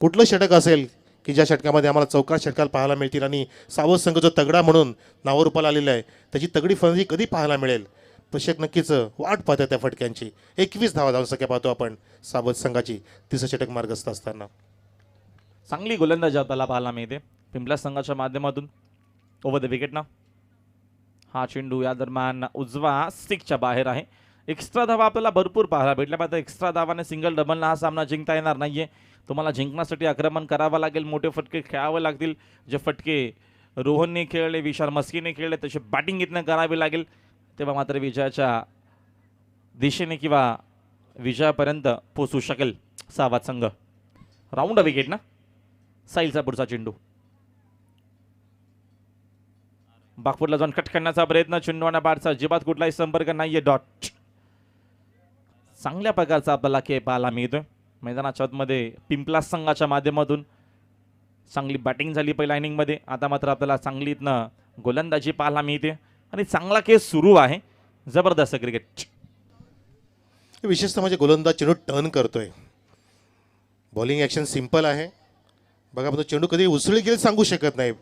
कुठलं षटक असेल की ज्या षटकामध्ये आम्हाला चौकार षटकाला पाहायला मिळतील आणि सावध संघ जो तगडा म्हणून नावारूपाला आलेला आहे त्याची तगडी फलंदाजी कधी पाहायला मिळेल. प्रेक्षक नक्कीच वाट पाहतात त्या फटक्यांची. 21 धावसंख्या पाहतो आपण सावध संघाची 30 षटक मार्गस्थ असताना. चांगली गोलंदाजी आपल्याला पाहायला मिळते पिंपला संघाच्या माध्यमातून. ओव्हर द विकेट ना. हा चेंडू या दरम्यान उजवा स्टिकच्या बाहेर आहे. एक्स्ट्रा धावा आपल्याला भरपूर पाहायला भेटल्या. मात्र एक्स्ट्रा धावाने सिंगल डबलना हा सामना जिंकता येणार नाहीये. तुम्हाला जिंकण्यासाठी आक्रमण करावं लागेल. मोठे फटके खेळावे लागतील. जे फटके रोहनने खेळले, विशाल मस्कीने खेळले तसे बॅटिंग इथनं करावी लागेल. तेव्हा मात्र विजयाच्या दिशेने किंवा विजयापर्यंत पोचू शकेल सावध संघ. राऊंड विकेट ना. साईलचा पुढचा चेंडू बागपूरला जाऊन कट करण्याचा प्रयत्न. चेंडू आणि बॅटचा अजिबात कुठलाही संपर्क नाहीये. डॉट. चांगल्या प्रकारचा आपल्याला खेळ पाहायला मिळतोय मैदानाच्या आतमध्ये. पिंपला संघाच्या माध्यमातून चांगली बॅटिंग झाली पहिल्या इनिंगमध्ये. आता मात्र आपल्याला चांगली इथनं गोलंदाजी पाहायला मिळते आणि चांगला खेळ सुरू आहे. जबरदस्त क्रिकेट. विशेषतः म्हणजे गोलंदाज चेंडू टर्न करतोय. बॉलिंग ॲक्शन सिंपल आहे. बघा पण तो चेंडू कधी उसळी गेली सांगू शकत नाही.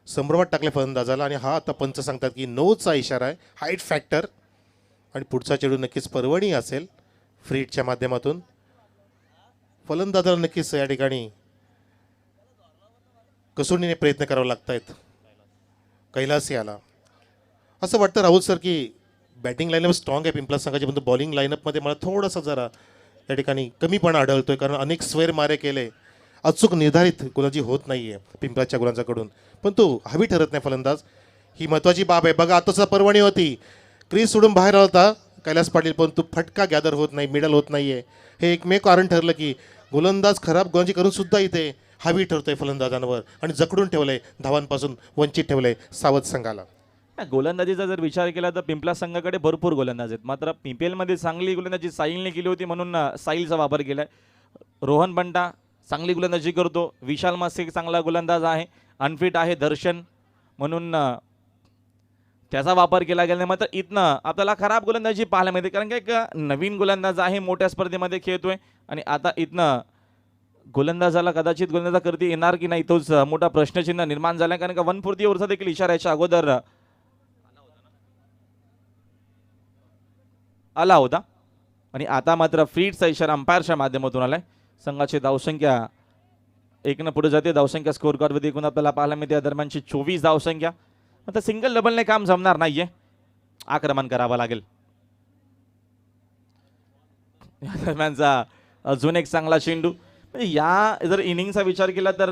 संभ्रमात टाकले फलंदाजाला आणि हा आता पंच सांगतात की नोचा इशारा आहे. हाईट फॅक्टर आणि पुढचा चेंडू नक्कीच पर्वणी असेल फ्रीटच्या माध्यमातून. फलंदाजाला नक्कीच या ठिकाणी कसोटीने प्रयत्न करावे लागत आहेत. कैलास याला असं वाटतं राहुल सर की बॅटिंग लाईनअप स्ट्रॉंग आहे पिंपला संघाची, पण बॉलिंग लाईनअपमध्ये मला थोडासा जरा या ठिकाणी कमीपणा आढळतोय. कारण अनेक स्वेर मारे केले. अचूक निर्धारित गोलंदाजी होत नाही आहे पिंपलाच्या गोलांच्याकडून. पण तो हवी ठरत नाही फलंदाज. ही महत्त्वाची बाब आहे. बघा आताचा पर्वणी होती. क्रीज सोडून बाहेर आला होता कैलास पाटील पण तो फटका गॅदर होत नाही. मिडल होत नाही आहे. हे एकमेव कारण ठरलं की गोलंदाज खराब गोलंदाजी करून सुद्धा इथे हवी ठरतोय फलंदाजांवर आणि जकडून ठेवलंय. धावांपासून वंचित ठेवलंय सावध संघाला. गोलंदाजीचा जर विचार केला तर पिंपला संघाकडे भरपूर गोलंदाज आहेत. मात्र PPL मध्ये चांगली गोलंदाजी साईलने केली होती म्हणून साईलचा वापर केलाय. रोहन बंडा चांगली गोलंदाजी करतो. विशाल मासे एक चांगला गोलंदाज आहे. अनफिट आहे दर्शन, म्हणून त्याचा वापर केला गेला नाही. मात्र इथनं आपल्याला खराब गोलंदाजी पाहायला मिळते, कारण की एक नवीन गोलंदाज आहे, मोठ्या स्पर्धेमध्ये खेळतोय आणि आता इथनं गोलंदाजाला कदाचित गोलंदाज करता येणार की नाही तोच मोठा प्रश्नचिन्ह निर्माण झाला, कारण का 140 ओव्हरचा देखील इशाऱ्याच्या अगोदर आला होता आणि आता मात्र फ्रीडचा इशारा अंपायरच्या माध्यमातून आलाय. संघाची धावसंख्या 1 पुढे जाते. धावसंख्या स्कोर कार्डवरती एकूण आपल्याला पाहायला मिळते या दरम्यानची 24 धावसंख्या. आता सिंगल डबलने काम जमणार नाहीये, आक्रमण करावं लागेल. या दरम्यानचा अजून एक चांगला चेंडू. म्हणजे या जर इनिंगचा विचार केला तर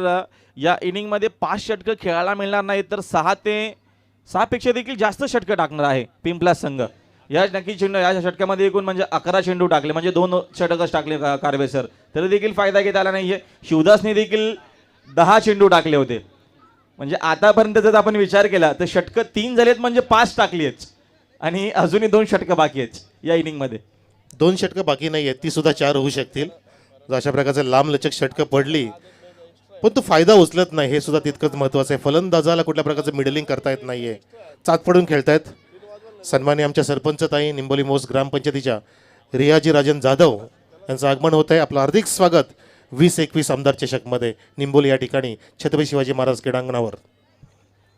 या इनिंगमध्ये 5 षटकं खेळायला मिळणार नाहीत, तर 6 पेक्षा देखील जास्त षटकं टाकणार आहे पिंपला संघ. या नक्की चेंडू या षटकामध्ये एकूण म्हणजे 11 चेंडू टाकले, म्हणजे 2 षटकच टाकले कारवे सर, तरी देखील फायदा घेता आला नाहीये. शिवदासने देखील 10 चेंडू टाकले होते. म्हणजे आतापर्यंत जर आपण विचार केला तर षटकं 3 झालेत, म्हणजे 5 टाकली आहेत आणि अजूनही 2 षटकं बाकी आहेत या इनिंगमध्ये. 2 षटकं बाकी नाही आहेत, ती सुद्धा 4 होऊ शकतील जर अशा प्रकारचे लांब लचक षटकं पडली, पण तो फायदा उचलत नाही हे सुद्धा तितकंच महत्त्वाचं आहे. फलंदाजाला कुठल्या प्रकारचं मिडलिंग करता येत नाहीये, चाच पडून खेळतायत. सन्माननीय आमच्या सरपंच ताई निंबोली मोस ग्रामपंचायतीच्या रियाजी राजन जाधव यांचं आगमन होत आहे. आपलं हार्दिक स्वागत 2021 आमदार चषकमध्ये निंबोली या ठिकाणी छत्रपती शिवाजी महाराज क्रीडांगणावर.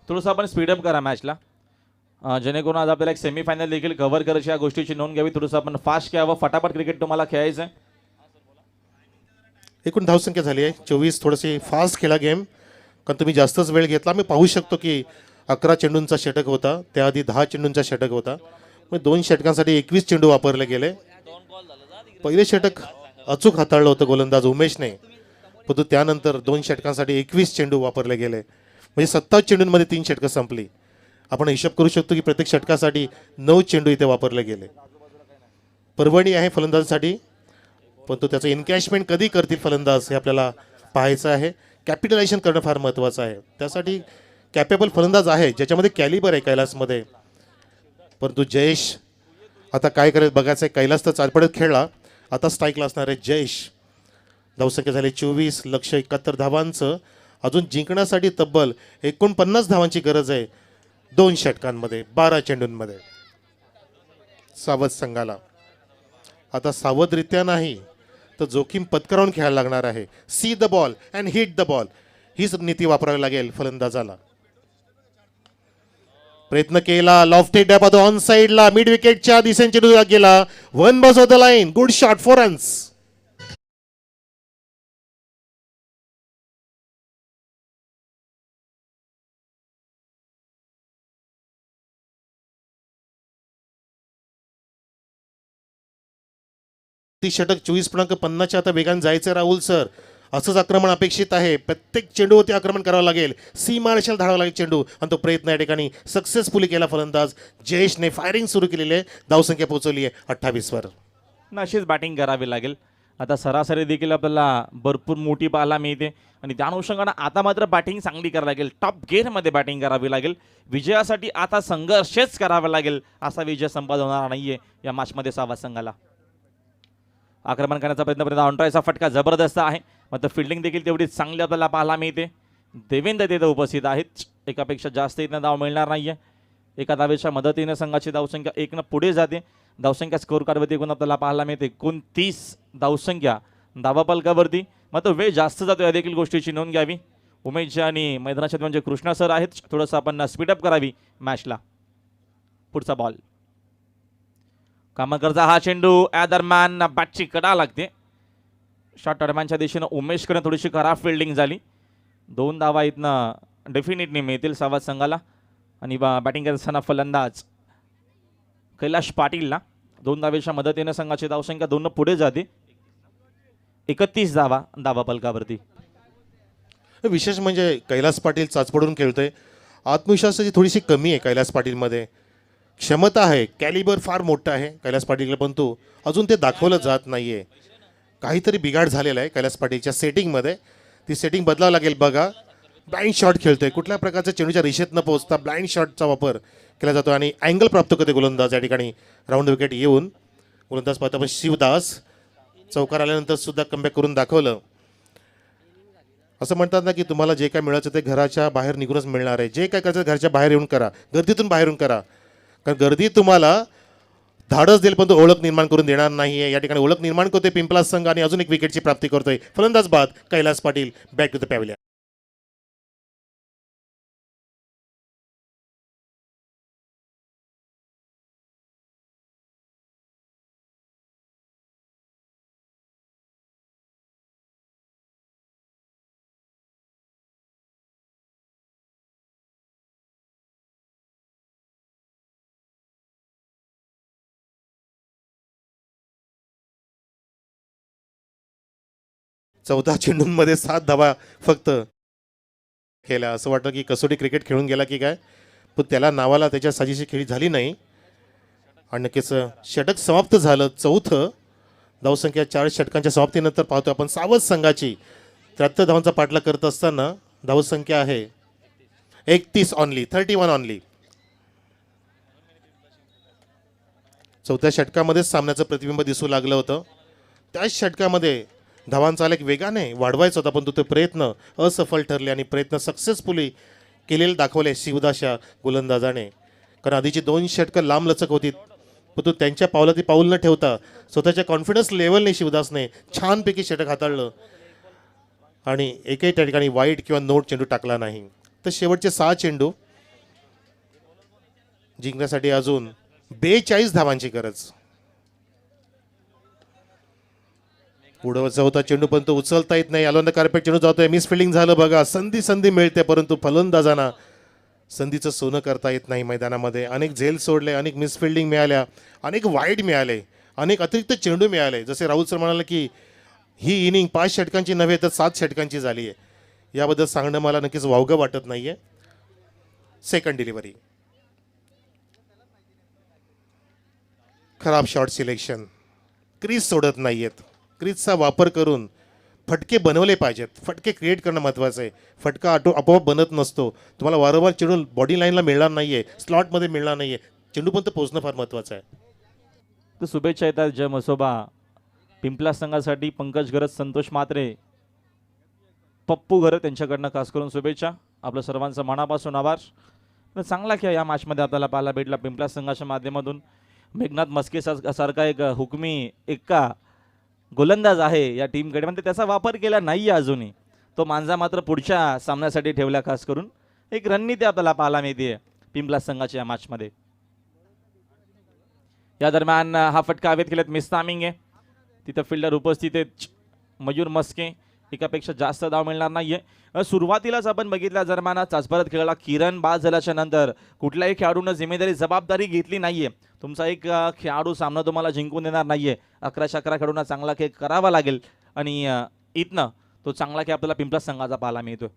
थोडंसं आपण स्पीडअप करा मॅचला, जेणेकरून आज आपल्याला एक सेमीफायनल देखील कव्हर करायची, या गोष्टीची नोंद घ्यावी. थोडंसं आपण फास्ट घ्यावं, फटाफट क्रिकेट तुम्हाला खेळायचं आहे. एकूण धावसंख्या झाली आहे 24. थोडीशी फास्ट खेळा गेम, कारण तुम्ही जास्तच वेळ घेतला. मी पाहू शकतो की 11 चेंडूंचा षटक होता, त्याआधी 10 चेंडूंचा षटक होता. मग 2 षटकांसाठी 21 चेंडू वापरले गेले. पहिले षटक अचूक हाताळलं होतं गोलंदाज उमेशने, परंतु त्यानंतर 2 षटकांसाठी 21 चेंडू वापरले गेले, म्हणजे 27 चेंडूंमध्ये 3 षटकं संपली. आपण हिशोब करू शकतो की प्रत्येक षटकासाठी 9 चेंडू इथे वापरले गेले. परवणी आहे फलंदाजासाठी, परंतु त्याचं एनकॅशमेंट कधी करतील फलंदाज हे आपल्याला पाहायचं आहे. कॅपिटलायझेशन करणं फार महत्त्वाचं आहे. त्यासाठी कॅपेबल फलंदाज आहे, ज्याच्यामध्ये कॅलिबर आहे कैलासमध्ये. परंतु जयेश आता काय करेल बघायचं आहे. कैलास तर चालपडत खेळला, आता स्ट्राईकला असणार आहे जयेश. धावसंख्या झाली 24, लक्ष्य 71 धावांचं. अजून जिंकण्यासाठी तब्बल 49 धावांची गरज आहे 2 षटकांमध्ये 12 चेंडूंमध्ये. सावध संघाला आता सावधरित्या नाही तर जोखीम पत्करावून खेळायला लागणार आहे. See the ball and hit the ball हीच नीती वापरावी लागेल फलंदाजाला. प्रयत्न केला, लॉफ्टेड डॅप ऑन साइडला, मिड विकेटच्या दिशेने चेंडू गेला. 1 ball of the line, good shot, 4 runs. षटक 24.50 आता वेगाने जायचं राहुल सर. असंच आक्रमण अपेक्षित आहे. प्रत्येक चेंडूवरती आक्रमण करावं लागेल. सी मार्शल धाडावं लागेल चेंडू, आणि तो प्रयत्न या ठिकाणी सक्सेसफुली केला फलंदाज जयेशने. फायरिंग सुरू केलेली आहे, धावसंख्या पोहोचवली आहे 28 वर. अशीच बॅटिंग करावी लागेल. आता सरासरी देखील आपल्याला भरपूर मोठी पाहायला मिळते आणि त्या अनुषंगानं आता मात्र बॅटिंग चांगली करावी लागेल. टॉप गेअरमध्ये बॅटिंग करावी लागेल. विजयासाठी आता संघर्षच करावा लागेल. असा विजय संपादन होणार नाहीये या मॅचमध्ये सावा संघाला. आक्रमण करण्याचा प्रयत्न करत ऑनट्रायचा फटका जबरदस्त आहे, मात्र फिल्डिंग देखील तेवढीच चांगली आपल्याला पाहायला मिळते. देवेंद्र तिथे उपस्थित आहेत. एकापेक्षा जास्त इथं धाव मिळणार नाहीये. एका धावेच्या मदतीने संघाची धावसंख्या 1 पुढे जाते. धावसंख्या स्कोर कार्डवरती एकूण आपल्याला पाहायला मिळते 29 धावसंख्या धावापलकावरती, मात्र वेळ जास्त जातो, या देखील गोष्टीची नोंद घ्यावी. उमेश आणि मैदानाचे म्हणजे कृष्णा सर आहेत. थोडंसं आपण स्पीडअप करावी मॅचला. पुढचा बॉल कामकरचा हा चेंडू, या दरम्यान बॅटची कडा लागते. शॉर्ट दरम्यानच्या दिशेनं उमेशकडे थोडीशी खराब फिल्डिंग झाली. 2 धावा इथनं डेफिनेटली मिळतील सावध संघाला. आणि बॅटिंग करताना फलंदाज कैलाश पाटीलला 2 धावेच्या मदतीने संघाची धावसंख्या 2 पुढे जाते. 31 धावा धावापलकावरती. विशेष म्हणजे कैलास पाटील चाचपडून खेळतोय. आत्मविश्वासाची थोडीशी कमी आहे कैलास पाटीलमध्ये. क्षमता आहे, कॅलिबर फार मोठं आहे कैलास पाटीलला, पण तो अजून ते दाखवलं जात नाही आहे. काहीतरी बिघाड झालेला आहे कैलास पाटीलच्या सेटिंगमध्ये. ती सेटिंग बदलावं लागेल. बघा, ब्लाइंड शॉट खेळतोय. कुठल्या प्रकारच्या चेंडूच्या रेषेत न पोहोचता ब्लाइंड शॉटचा वापर केला जातो आणि अँगल प्राप्त करते गोलंदाज. या ठिकाणी राऊंड विकेट येऊन गोलंदाज पाहतो आपण शिवदास. चौकार आल्यानंतर सुद्धा कमबॅक करून दाखवलं. असं म्हणतात ना की तुम्हाला जे काय मिळायचं ते घराच्या बाहेर निघूनच मिळणार आहे. जे काय करायचं घरच्या बाहेर येऊन करा, गर्दीतून बाहेरून करा. कारण गर्दी तुम्हाला धाडस देईल पण तो ओळख निर्माण करून देणार नाही आहे. या ठिकाणी ओळख निर्माण करतोय पिंपलास संघ आणि अजून एक विकेटची प्राप्ती करतोय. फलंदाज बाद Kailas Patil back to the pavilion. चौदा चेंडूंमध्ये 7 धावा फक्त केल्या. असं वाटतं की कसोटी क्रिकेट खेळून गेला की काय, पण त्याला नावाला त्याच्या साजेशी खेळी झाली नाही. आणि नक्कीच षटक समाप्त झालं. चौथं धावसंख्या 4 षटकांच्या समाप्तीनंतर पाहतो आपण सावध संघाची 73 धावांचा पाठलाग करत असताना धावसंख्या आहे 31 ऑनली, 31 ऑनली. चौथ्या षटकामध्येच सामन्याचं प्रतिबिंब दिसू लागलं होतं. त्याच षटकामध्ये धावांचा आलेख वेगाने वाढवायचा होता, पण तो प्रयत्न असफल ठरले आणि प्रयत्न सक्सेसफुली केलेले दाखवले शिवदासच्या गोलंदाजाने. कारण आधीची 2 षटकं लांब लचक होती, पण तो त्यांच्या पावलात पाऊल न ठेवता स्वतःच्या कॉन्फिडन्स लेवलने शिवदासने छानपैकी षटक हाताळलं आणि एकही त्या ठिकाणी वाईट किंवा नोट चेंडू टाकला नाही. तर शेवटचे 6 चेंडू जिंकण्यासाठी अजून 42 धावांची गरज. उडवायचा होता चेंडू पण तो उचलता येत नाही. अलॉन द कार्पेट चेंडू जातोय. मिस फिल्डिंग झालं बघा. संधी मिळते परंतु फलंदाजांना संधीचं सोनं करता येत नाही मैदानामध्ये. अनेक झेल सोडले, अनेक मिस फिल्डिंग मिळाल्या, अनेक वाईड मिळाले, अनेक अतिरिक्त चेंडू मिळाले. जसे राहुल सर म्हणाले की ही इनिंग 5 षटकांची नव्हे तर 7 षटकांची झाली आहे. याबद्दल सांगणं मला नक्कीच वावगं वाटत नाहीये. सेकंड डिलिव्हरी, खराब शॉट सिलेक्शन, क्रीज सोडत नाहीयेत. क्रीजचा वापर करून फटके बनवले पाहिजेत. फटके क्रिएट करणं महत्त्वाचं आहे. फटका आपोआप बनत नसतो. तुम्हाला वारंवार चेंडू बॉडी लाईनला मिळणार नाहीये, स्लॉटमध्ये मिळणार नाहीये. चेंडूपर्यंत पोहोचणं फार महत्त्वाचं आहे. तर शुभेच्छा येतात जय मसोबा पिंपला संघासाठी. पंकज गरज, संतोष मात्रे, पप्पू घर त्यांच्याकडनं खास करून शुभेच्छा. आपलं सर्वांचं मनापासून आभार. तर चांगला खेळ या मॅचमध्ये आपल्याला पाहायला भेटला पिंपला संघाच्या माध्यमातून. मेघनाथ मस्के सारखा एक हुकमी एक्का गोलंदाज आहे या टीमकडे, म्हणजे त्याचा वापर केला नाही आहे अजूनही. तो मांजा मात्र पुढच्या सामन्यासाठी ठेवला. खास करून एक रणनीती आपल्याला पाहायला मिळते पिंपला संघाच्या या मॅचमध्ये. या दरम्यान हा फटका हवेत केल्यात मिस्तामिंग आहे. तिथं फिल्डर उपस्थित आहेत मयूर मस्के. एकापेक्षा जास्त धाव मिळणार नाहीये. सुरुवातीलाच आपण बघितल्या दरम्यान चाचपरत खेळाला किरण बाद झाल्याच्या नंतर कुठल्याही खेळाडूनं जिम्मेदारी जबाबदारी घेतली नाहीये. तुमचा एक खेळाडू सामना तुम्हाला जिंकून देणार नाहीये. 11-11 खेळाडूंना चांगला खेळ करावा लागेल आणि इथनं तो चांगला खेळ आपल्याला पिंपला संघाचा पाहायला मिळतोय.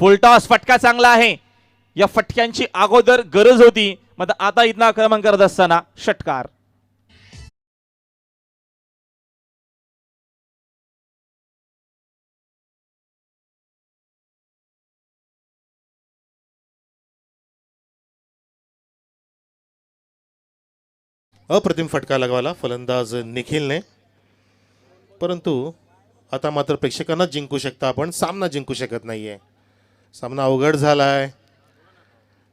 फुलटॉस फटका चांगला आहे. या फटक्यांची अगोदर गरज होती, मग आता इथनं आक्रमण करत असताना षटकार. अप्रतिम फटका लगवाला फलंदाज निखिलने. परंतु आता मात्र प्रेक्षकांनाच जिंकू शकता आपण, सामना जिंकू शकत नाहीये. सामना अवघड झालाय.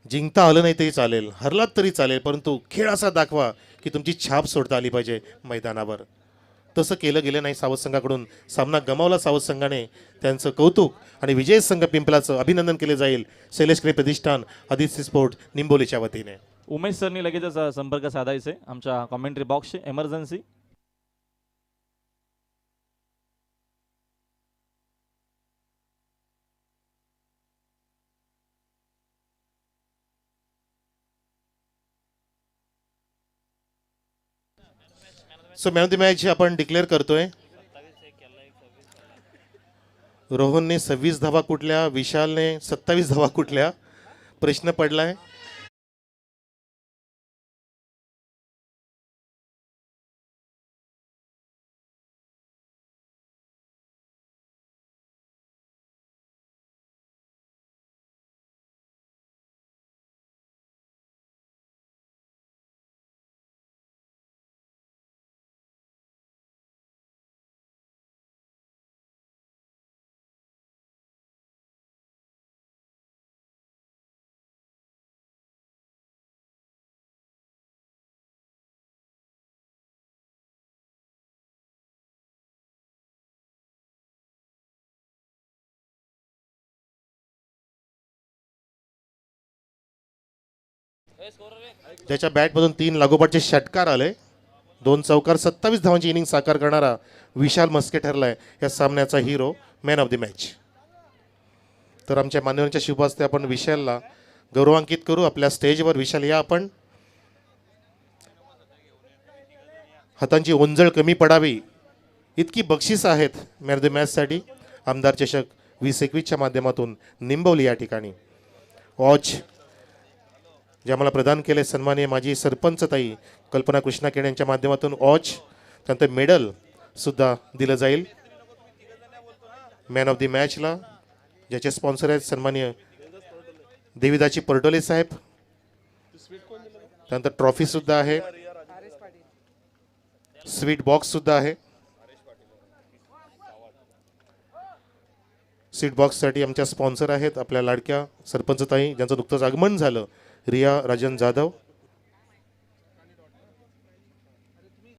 जिंकता आलं नाही तरी चालेल, हरलात तरी चालेल, परंतु खेळ असा दाखवा की तुमची छाप सोडता आली पाहिजे मैदानावर. तसं केलं गेलं नाही सावध संघाकडून. सामना गमावला सावध संघाने. त्यांचं कौतुक आणि विजय संघ पिंपलाचं अभिनंदन केले जाईल शैलेश क्रे प्रतिष्ठान आदित्य स्पोर्ट निंबोलीच्या वतीने. उमेश सरनी लगेचच संपर्क साधायचे आमच्या कॉमेंट्री बॉक्सचे emergency. So man of the match आपण डिक्लेअर करतोय. रोहनने 26 धावा कुठल्या, विशालने 27 धावा कुठल्या, प्रश्न पडलाय. ज्याच्या बॅटमधून 3 लागोपाठचे षटकार आले, 2 चौकार, 27 धावांची इनिंग साकार करणारा विशाल मस्के ठरलाय या सामन्याचा hero, man of the match. तर आमच्या मान्यवरांच्या शुभ हस्ते आपण विशालला गौरवांकित करू. आपल्या स्टेजवर विशाल या आपण. हातांची ओंजळ कमी पडावी इतकी बक्षीस आहेत मॅन ऑफ द मॅचसाठी. आमदार चषक 2021च्या माध्यमातून निंबवली या ठिकाणी. वॉच जे आम्हाला प्रदान केले सन्माननीय माजी सरपंच ताई कल्पना कृष्णा केण यांच्या माध्यमातून वॉच, त्यानंतर मेडल सुद्धा दिलं जाईल मॅन ऑफ द मॅचला, ज्याचे स्पॉन्सर आहेत सन्माननीय देविदाची पर्डोले साहेब. त्यानंतर ट्रॉफी सुद्धा आहे, स्वीट बॉक्स सुद्धा आहे. स्वीट बॉक्ससाठी आमच्या स्पॉन्सर आहेत आपल्या लाडक्या सरपंच ताई, ज्यांचं नुकतंच आगमन झालं, रिया राजन जाधव.